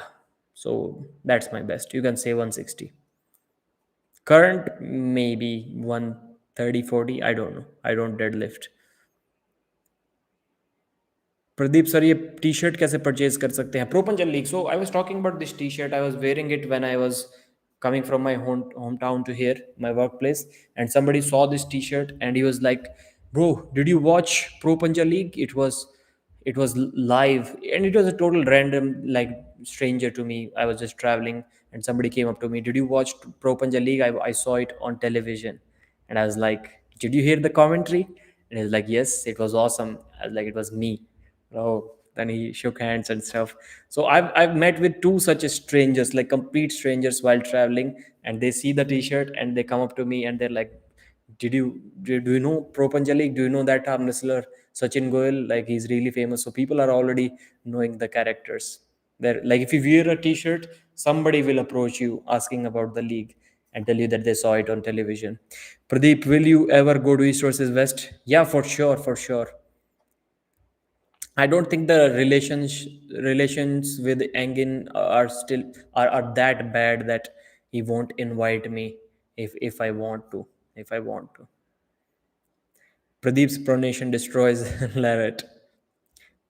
So that's my best. You can say 160. Current, maybe 130, 40. I don't know. I don't deadlift. Pradeep sir, ये T shirt कैसे purchase कर सकते हैं? प्रोपंजल league. So I was talking about this T shirt. I was wearing it when I was coming from my hometown to here, my workplace, and somebody saw this T-shirt and he was like, "Bro, did you watch Pro Panja League? It was live, and it was a total random like stranger to me. I was just traveling, and somebody came up to me, "Did you watch Pro Panja League? I saw it on television," and I was like, "Did you hear the commentary?" And he was like, "Yes, it was awesome." I was like, "It was me." Oh, Then he shook hands and stuff. So I've met with two such strangers, like complete strangers, while traveling, and they see the T-shirt and they come up to me and they're like, do you know Pro Panja League? Do you know that arm wrestler Sachin Goel? Like he's really famous. So people are already knowing the characters. They're like, if you wear a T-shirt, somebody will approach you asking about the league and tell you that they saw it on television. Pradeep, will you ever go to East versus West? Yeah, for sure, for sure. I don't think the relations with Engin are still are that bad that he won't invite me if I want to. If I want to. Pradeep's pronation destroys Larratt.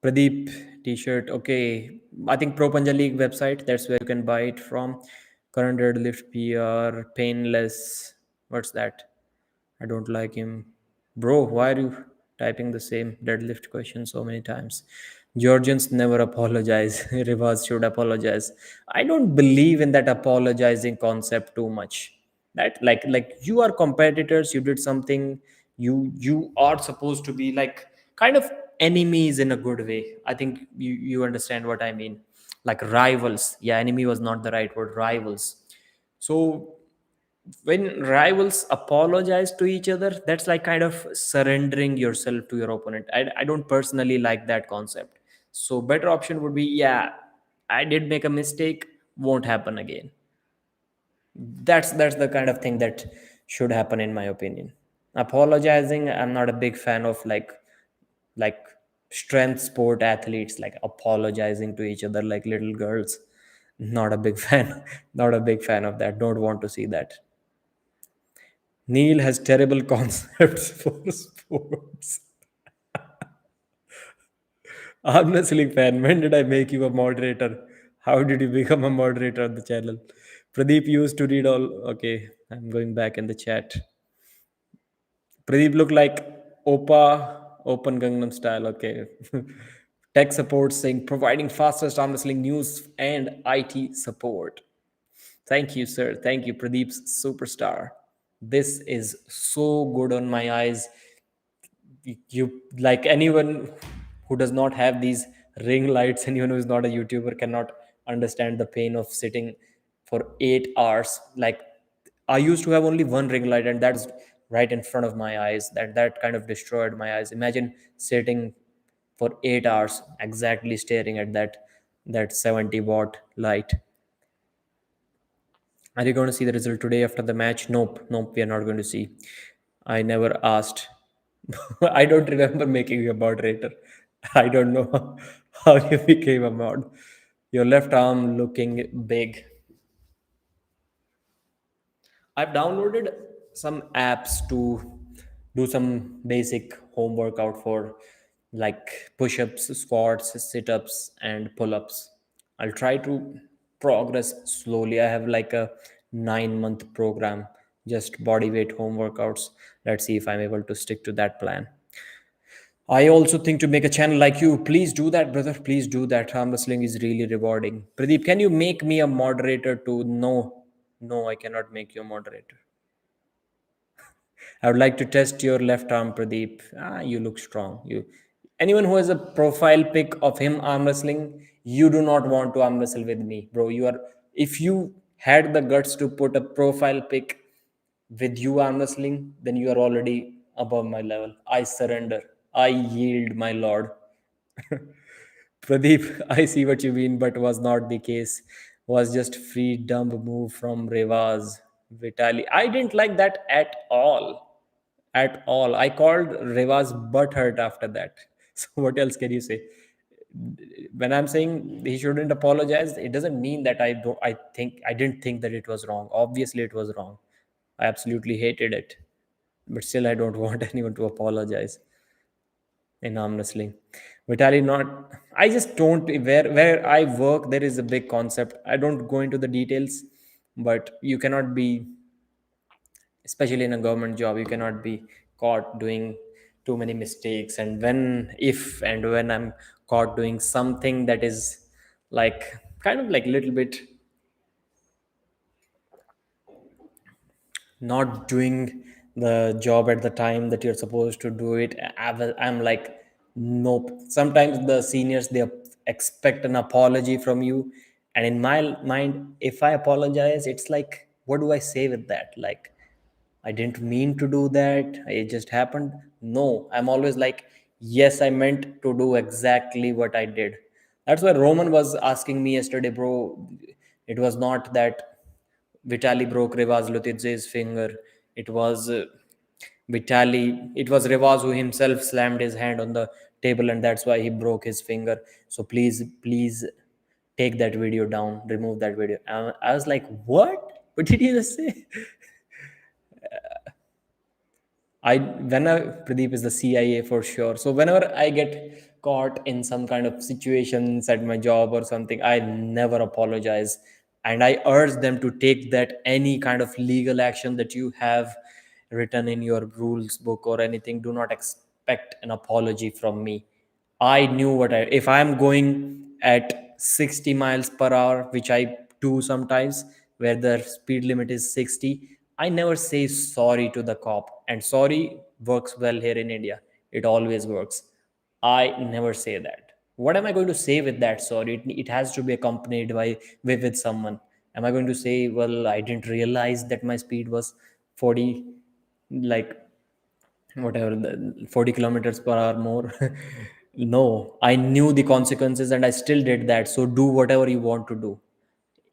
Pradeep t-shirt. Okay. I think Pro Panja League website. That's where you can buy it from. Current deadlift PR. Painless. What's that? I don't like him. Bro, why are you typing the same deadlift question so many times? Georgians never apologize. Rivas should apologize. I don't believe in that apologizing concept too much. That like you are competitors, you did something, you are supposed to be like kind of enemies in a good way. I think you understand what I mean. Like rivals. Yeah, enemy was not the right word, rivals. So when rivals apologize to each other, that's like kind of surrendering yourself to your opponent. I don't personally like that concept. So better option would be, yeah, I did make a mistake, won't happen again. That's the kind of thing that should happen in my opinion. Apologizing, I'm not a big fan of like strength sport athletes like apologizing to each other like little girls. Not a big fan. Not a big fan of that. Don't want to see that. Neil has terrible concepts for sports. I'm a wrestling fan. When did I make you a moderator? How did you become a moderator on the channel? Pradeep used to read all. Okay, I'm going back in the chat. Pradeep looked like Opa, Open Gangnam Style. Okay. Tech support saying providing fastest arm wrestling news and IT support. Thank you, sir. Thank you, Pradeep's superstar. This is so good on my eyes. You like anyone who does not have these ring lights, anyone who is not a YouTuber cannot understand the pain of sitting for 8 hours. Like I used to have only one ring light, and that's right in front of my eyes. That kind of destroyed my eyes. Imagine sitting for 8 hours exactly staring at that 70-watt light. Are you going to see the result today after the match? Nope, nope, we are not going to see. I never asked. I don't remember making you a moderator. I don't know how you became a mod. Your left arm looking big. I've downloaded some apps to do some basic home workout for like push ups, squats, sit ups, and pull ups. I'll try to progress slowly. I have like a 9 month program, just body weight home workouts. Let's see if I'm able to stick to that plan. I also think to make a channel like you. Please do that, brother. Please do that. Arm wrestling is really rewarding. Pradeep, can you make me a moderator too? No, no, I cannot make you a moderator. I would like to test your left arm, Pradeep. You look strong. Anyone who has a profile pic of him arm wrestling, you do not want to arm wrestle with me, bro. You are if you had the guts to put a profile pic with you arm wrestling, then you are already above my level. I surrender. I yield, my lord. Pradeep, I see what you mean, but was not the case. Was just free dumb move from Revaz. Vitali. I didn't like that at all. At all. I called Revaz butthurt after that. So what else can you say? When I'm saying he shouldn't apologize, it doesn't mean that I didn't think that it was wrong. Obviously it was wrong. I absolutely hated it. But still I don't want anyone to apologize in arm wrestling. Vitaly not. I just don't. Where I work, there is a big concept. I don't go into the details, but you cannot be, especially in a government job, you cannot be caught doing too many mistakes. And when I'm caught doing something that is like kind of like a little bit not doing the job at the time that you're supposed to do it, I'm like Nope. Sometimes the seniors they expect an apology from you, and in my mind, if I apologize, it's like, what do I say with that? Like, I didn't mean to do that. It just happened. No, I'm always like, yes, I meant to do exactly what I did. That's why Roman was asking me yesterday, bro. It was not that Vitali broke Revaz Lutidze's finger. It was it was Revaz who himself slammed his hand on the table, and that's why he broke his finger. So please, please take that video down, remove that video. I was like, what? What did he just say? Pradeep is the CIA for sure. So whenever I get caught in some kind of situations at my job or something, I never apologize, and I urge them to take that any kind of legal action that you have written in your rules book or anything. Do not expect an apology from me. I knew if I'm going at 60 miles per hour, which I do sometimes, where the speed limit is 60, I never say sorry to the cop. And sorry works well here in India. It always works. I never say that. What am I going to say with that sorry? It has to be accompanied with someone. Am I going to say, well, I didn't realize that my speed was 40, like whatever, the 40 kilometers per hour more? No, I knew the consequences and I still did that. So do whatever you want to do.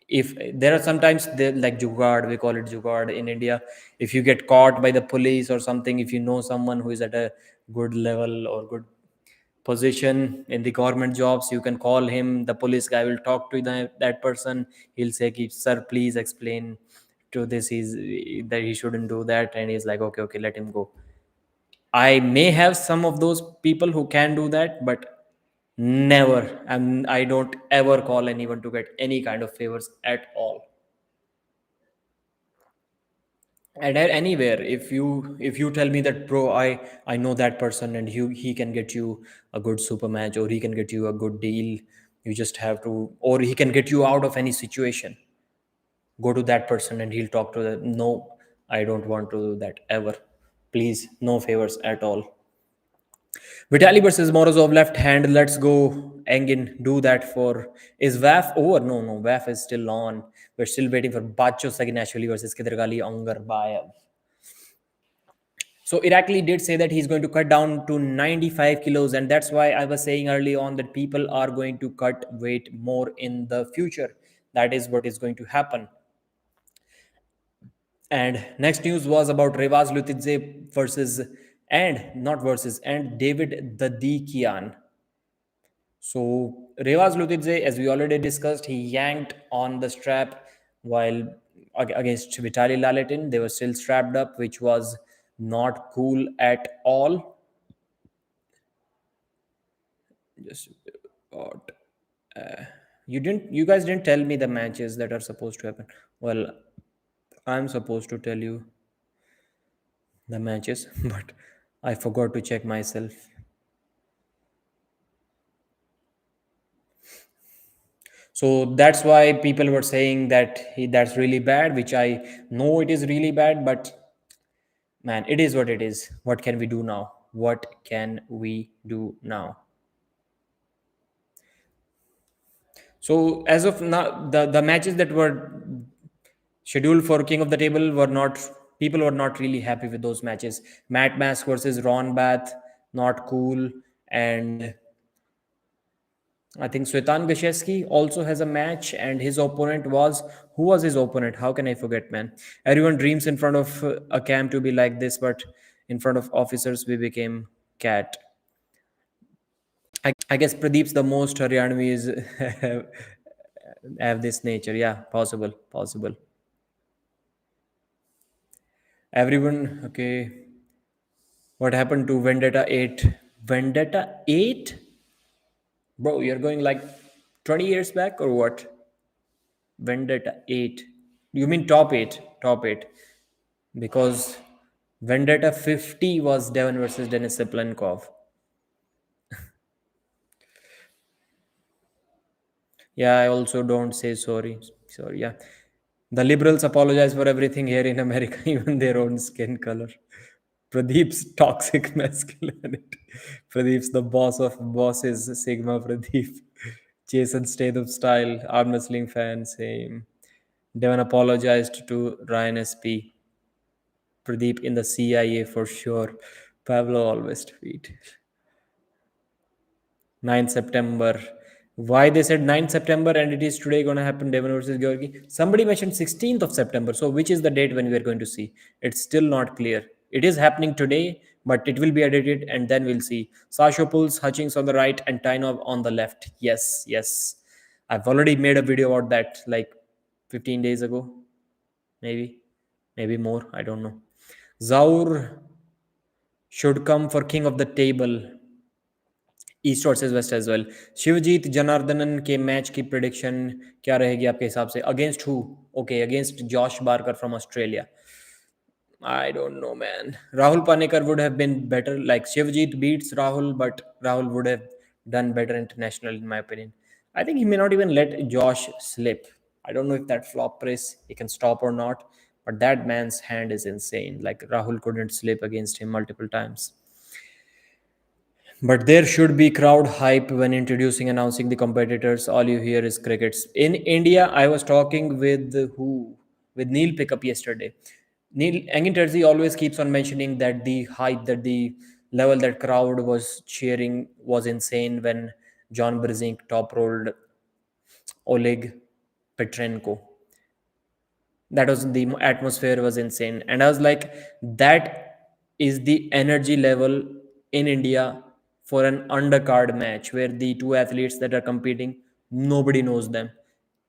If there are sometimes they like jugaad, we call it jugaad in India. If you get caught by the police or something, if you know someone who is at a good level or good position in the government jobs, you can call him. The police guy will talk to that person. He'll say, sir, please explain to this, he's that he shouldn't do that, and he's like, okay, okay, let him go. I may have some of those people who can do that, but never. And I don't ever call anyone to get any kind of favors at all. And anywhere, if you tell me that, bro, I know that person and he can get you a good super match, or he can get you a good deal, you just have to, or he can get you out of any situation. Go to that person and he'll talk to them. No, I don't want to do that ever. Please, no favors at all. Vitali versus Morozov left hand. Let's go. Engin, do that for. Is WAF over? No, no. WAF is still on. We're still waiting for Bacho Saginashvili versus Kidragali Angarbayev. So Irakli did say that he's going to cut down to 95 kilos, and that's why I was saying early on that people are going to cut weight more in the future. That is what is going to happen. And next news was about Revaz Lutidze and David Dadikian. So Revaz Lutidze, as we already discussed, he yanked on the strap while against Vitali Laletin. They were still strapped up, which was not cool at all. Just what? You guys didn't tell me the matches that are supposed to happen. Well, I'm supposed to tell you the matches, but I forgot to check myself. So that's why people were saying that that's really bad, which I know it is really bad, but man, it is what it is. What can we do now? What can we do now? So as of now, the matches that were scheduled for King of the Table were not, people were not really happy with those matches. Matt Mask versus Ron Bath, not cool, and I think Svetan Gashevsky also has a match, and his opponent was, who was his opponent? How can I forget, man? Everyone dreams in front of a cam to be like this, but in front of officers, we became cat. I guess Pradeep's the most Haryanvis have this nature. Yeah, possible, possible. Everyone, okay. What happened to Vendetta 8? Vendetta 8? Bro, you're going like 20 years back or what? Vendetta 8. You mean top 8? Top 8. Because Vendetta 50 was Devon versus Denis Siplenkov. Yeah, I also don't say sorry. Sorry, yeah. The liberals apologize for everything here in America, even their own skin color. Pradeep's toxic masculinity. Pradeep's the boss of bosses, Sigma Pradeep. Jason Statham style, arm wrestling fan, same. Devon apologized to Ryan SP. Pradeep in the CIA for sure. Pablo always tweet. 9th September. Why they said 9th September and it is today going to happen Devon versus Georgi? Somebody mentioned 16th of September. So which is the date when we are going to see? It's still not clear. It is happening today, but it will be edited and then we'll see. Sasho pulls Hutchings on the right and Tainov on the left. Yes, yes. I've already made a video about that like 15 days ago. Maybe more. I don't know. Zaur should come for king of the table. East versus west as well. Shivjeet Janardhanan के match की prediction क्या रहेगी आपके हिसाब से? Against who? Okay, against Josh Barker from Australia. I don't know, man. Rahul Panekar would have been better. Like Shivjit beats Rahul, but Rahul would have done better international, in my opinion. I think he may not even let Josh slip. I don't know if that flop press he can stop or not, but that man's hand is insane. Like Rahul couldn't slip against him multiple times. But there should be crowd hype when introducing, announcing the competitors. All you hear is crickets. In India, I was talking with who? With Neil Pickup yesterday. Neil Engin Terzi always keeps on mentioning that the hype, that the level that crowd was cheering was insane when John Brzezinski top rolled Oleg Petrenko. That was, the atmosphere was insane, and I was like, that is the energy level in India for an undercard match where the two athletes that are competing, nobody knows them.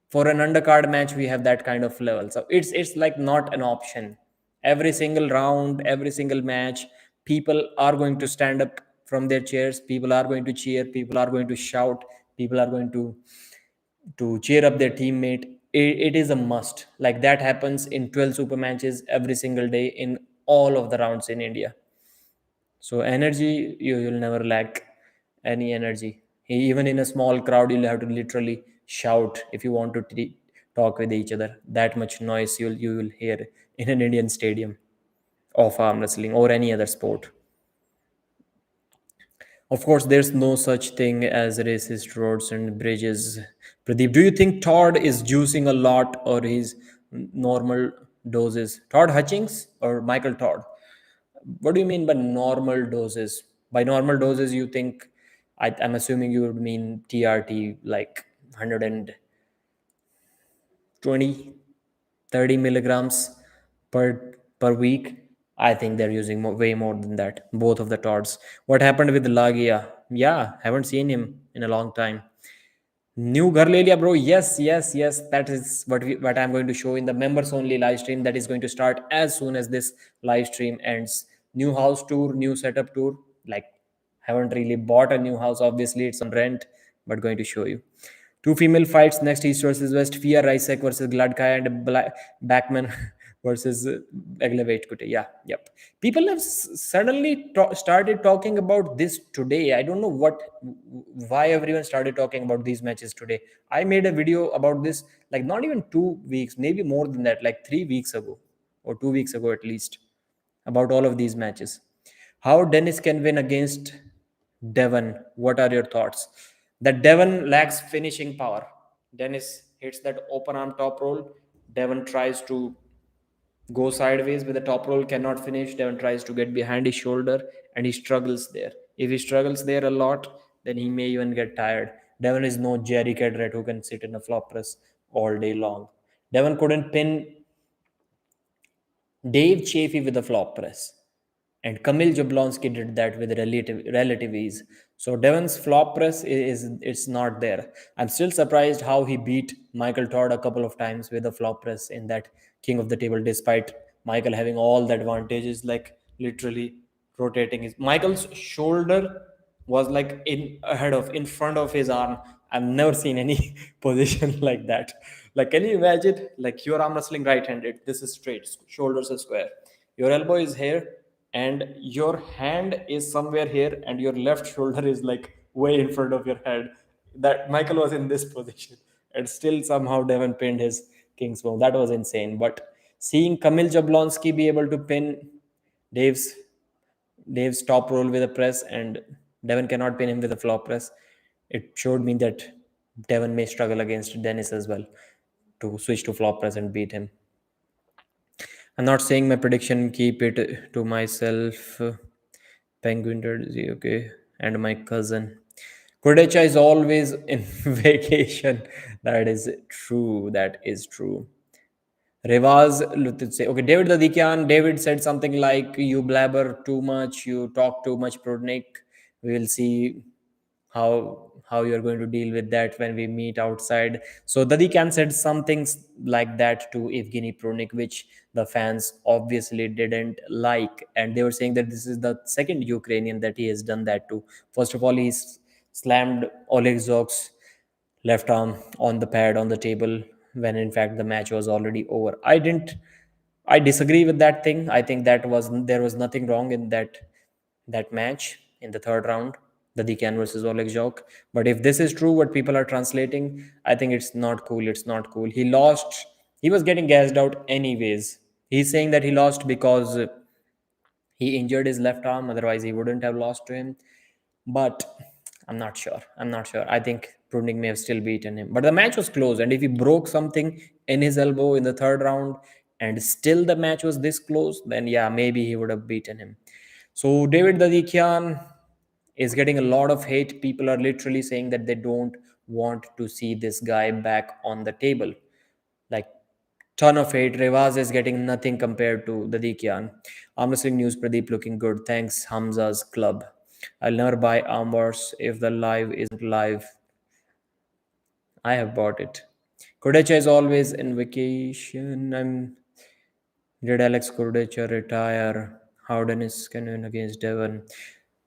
For an undercard match we have that kind of level, so it's like not an option. Every single round, every single match, people are going to stand up from their chairs, people are going to cheer, people are going to shout, people are going to cheer up their teammate. It is a must. Like that happens in 12 super matches every single day in all of the rounds in India. So energy, you'll never lack any energy. Even in a small crowd, you'll have to literally shout if you want to talk with each other. That much noise you will hear in an Indian stadium of arm wrestling or any other sport. Of course, there's no such thing as racist roads and bridges. Pradeep, do you think Todd is juicing a lot or his normal doses? Todd Hutchings or Michael Todd? What do you mean by normal doses? By normal doses, you think, I'm assuming you would mean TRT, like 120, 30 milligrams per week. I think they're using way more than that, both of the Todds. What happened with Lagia? Yeah, haven't seen him in a long time. New Ghar Le Liya, bro. Yes, yes, yes. That is what I'm going to show in the members only live stream that is going to start as soon as this live stream ends. New house tour, new setup tour. Like, haven't really bought a new house. Obviously, it's on rent, but going to show you. Two female fights next, East versus West. Fia Rysek versus Gladkaya and Backman versus Eglevate Kute. Yeah, yep. People have suddenly started talking about this today. I don't know why everyone started talking about these matches today. I made a video about this like not even 2 weeks, maybe more than that, like 3 weeks ago or 2 weeks ago at least, about all of these matches. How Dennis can win against Devon? What are your thoughts? That Devon lacks finishing power. Dennis hits that open arm top roll. Devon tries to go sideways with the top roll, cannot finish. Devon tries to get behind his shoulder and he struggles there. If he struggles there a lot, then he may even get tired. Devon is no Jerry Cadret who can sit in a flop press all day long. Devon couldn't pin Dave Chafee with a flop press. And Kamil Jablonski did that with relative ease. So Devon's flop press is it's not there. I'm still surprised how he beat Michael Todd a couple of times with a flop press in that King of the Table, despite Michael having all the advantages, like literally rotating his Michael's shoulder was like in front of his arm. I've never seen any position like that. Like, can you imagine? Like, your arm wrestling right-handed. This is straight, shoulders are square. Your elbow is here, and your hand is somewhere here, and your left shoulder is like way in front of your head. That Michael was in this position, and still somehow Devon pinned his Kingsbow. That was insane. But seeing Kamil Jablonski be able to pin Dave's Dave's top roll with a press, and Devon cannot pin him with a flop press. It showed me that Devon may struggle against Dennis as well to switch to flop press and beat him. I'm not saying my prediction, keep it to myself. Penguin jersey, okay. And my cousin. Kodecha is always in vacation. That is true. That is true. Revaz Lutitse. Okay, David Dadikian. David said something like, "You blabber too much, you talk too much, Prudnik. We will see how you're going to deal with that when we meet outside." So Dadikian said some things like that to Evgeny Prudnik, which the fans obviously didn't like. And they were saying that this is the second Ukrainian that he has done that to. First of all, he's slammed Oleg Zok's left arm on the pad on the table when in fact the match was already over. I disagree with that thing. I think there was nothing wrong in that match in the third round, the Decan versus Oleg Jok. But if this is true, what people are translating, I think it's not cool. It's not cool. He lost. He was getting gassed out anyways. He's saying that he lost because he injured his left arm. Otherwise, he wouldn't have lost to him. But I'm not sure. I'm not sure. I think Prudnik may have still beaten him. But the match was close. And if he broke something in his elbow in the third round and still the match was this close, then yeah, maybe he would have beaten him. So David Dadikian is getting a lot of hate. People are literally saying that they don't want to see this guy back on the table. Like, ton of hate. Revaz is getting nothing compared to Dadikian. Arm Wrestling News, Pradeep looking good. Thanks, Hamza's Club. I'll never buy armors if the live isn't live. I have bought it. Kodecha is always in vacation. Did Alex Kodecha retire? How Dennis can win against Devon?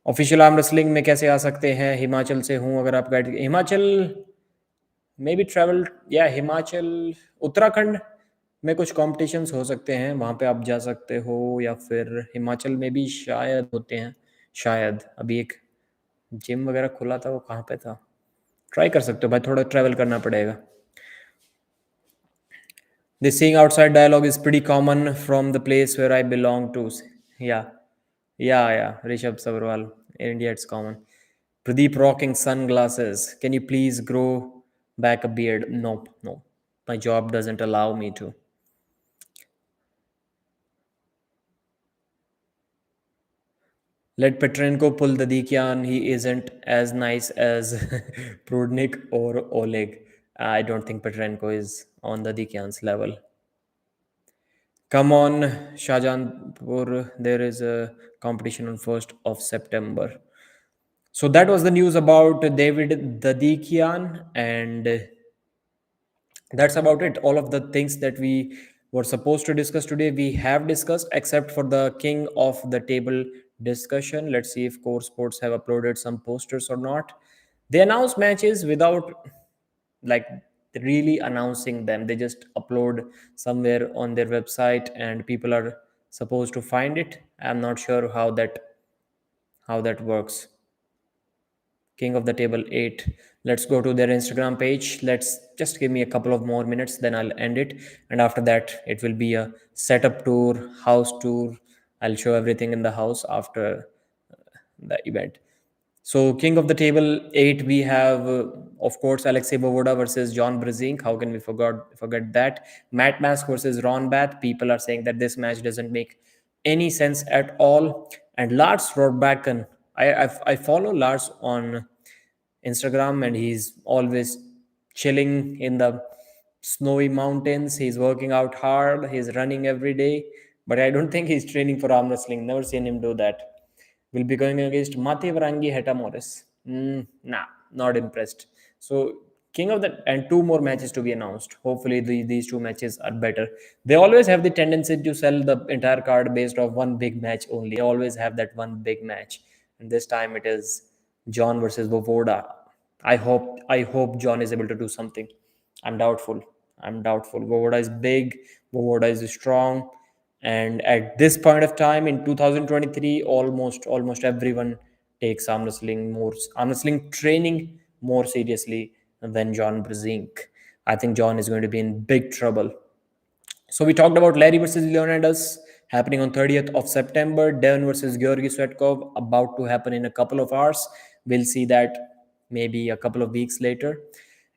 Official arm wrestling में कैसे आ सकते हैं? हिमाचल से हूँ अगर आप guide Himachal may be travel या हिमाचल उत्तराखंड में कुछ कॉम्पिटिशन्स हो सकते हैं, वहाँ पे आप जा सकते हो, या फिर हिमाचल में भी शायद होते हैं. शायद अभी एक जिम वगैरह खुला था, वो कहाँ पे था? ट्राई कर सकते हो भाई, थोड़ा ट्रैवल करना पड़ेगा. This seeing outside dialogue is pretty common from the place where I belong to. Yeah, yeah. Rishabh Sabarwal. In India, it's common. Pradeep rocking sunglasses. Can you please grow back a beard? Nope, no. My job doesn't allow me to. Let Petrenko pull the Dikian. He isn't as nice as Prudnik or Oleg. I don't think Petrenko is on the Dikian's level. Come on, Shahjahanpur. There is a competition on 1st of September. So that was the news about David Dadikian, and that's about it. All of the things that we were supposed to discuss today, we have discussed, except for the king of the table discussion. Let's see if Core Sports have uploaded some posters or not. They announce matches without like really announcing them. They just upload somewhere on their website and people are supposed to find it. I'm not sure how that works. King of the Table 8. Let's go to their Instagram page. Let's just give me a couple of more minutes, then I'll end it. And after that, it will be a setup tour, house tour. I'll show everything in the house after the event. So, King of the Table 8, we have, of course, Alexei Vovoda versus John Brzezinski. How can we forget that? Matt Mask versus Ron Bath. People are saying that this match doesn't make any sense at all. And Lars Rodbacken. I follow Lars on Instagram, and he's always chilling in the snowy mountains. He's working out hard. He's running every day. But I don't think he's training for arm wrestling. Never seen him do that. Will be going against Mate Varangi Heta Morris. Nah, not impressed. So, King of the and two more matches to be announced. Hopefully, these two matches are better. They always have the tendency to sell the entire card based off one big match only. They always have that one big match, and this time it is John versus Vovoda. I hope John is able to do something. I'm doubtful. I'm doubtful. Vovoda is big. Vovoda is strong, and at this point of time in 2023, almost everyone takes arm wrestling training more seriously than John Brzezinski. I think John is going to be in big trouble. So we talked about Larry versus Leonidas. happening on 30th of September. Devon versus Georgi Tsvetkov, about to happen in a couple of hours. We'll see that maybe a couple of weeks later.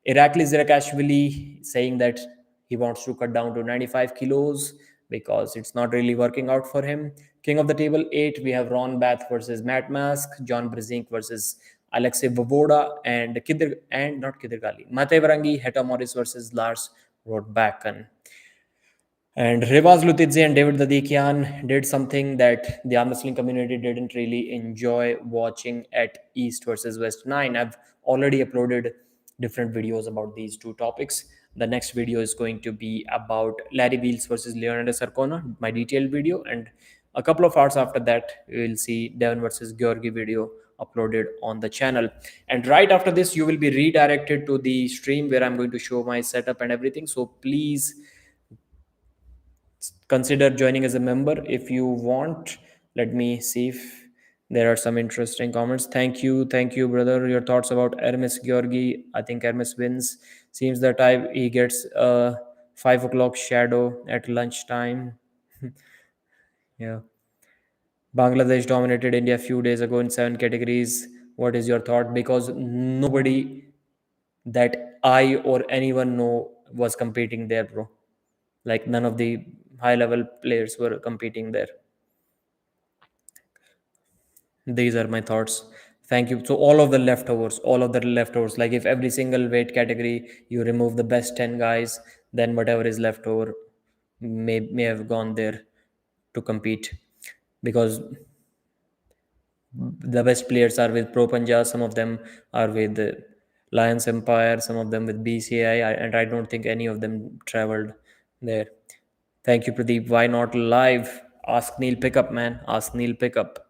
Irakli Zirakashvili saying that he wants to cut down to 95 kilos because it's not really working out for him. King of the Table 8, we have Ron Bath versus Matt Mask, John Brzezinski versus Alexei Vovoda, and not Kidirgali, Matej Varangi, Heta Morris versus Lars Rodbakken. And Rivaz Lutidze and David Dadikian did something that the arm wrestling community didn't really enjoy watching at East versus West 9. I've already uploaded different videos about these two topics. The next video is going to be about Larry Wheels versus Leonidas Arcona, my detailed video. And a couple of hours after that, we will see Devon versus Georgi video uploaded on the channel. And right after this, you will be redirected to the stream where I'm going to show my setup and everything. So please consider joining as a member if you want. Let me see if there are some interesting comments. Thank you, brother. Your thoughts about Hermes Georgi? I think Hermes wins. Seems that he gets a 5 o'clock shadow at lunchtime. Yeah. Bangladesh dominated India a few days ago in 7 categories. What is your thought? Because nobody that I or anyone know was competing there, bro. Like none of the high level players were competing there. These are my thoughts. Thank you. So all of the leftovers, like if every single weight category you remove the best 10 guys, then whatever is left over may have gone there to compete, because the best players are with Pro Panja, some of them are with the Lions Empire, some of them with BCI, and I don't think any of them traveled there. Thank you, Pradeep. Why not live? Ask Neil Pickup, man. Ask Neil Pickup.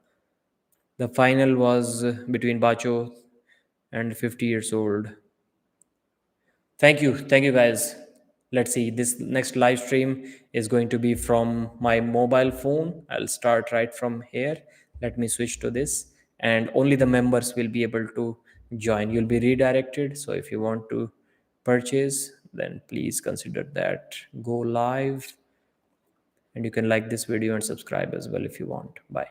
The final was between Bacho and 50 years old. Thank you guys. Let's see. This next live stream is going to be from my mobile phone. I'll start right from here. Let me switch to this, and only the members will be able to join. You'll be redirected. So if you want to purchase, then please consider that. Go live, and you can like this video and subscribe as well if you want. Bye.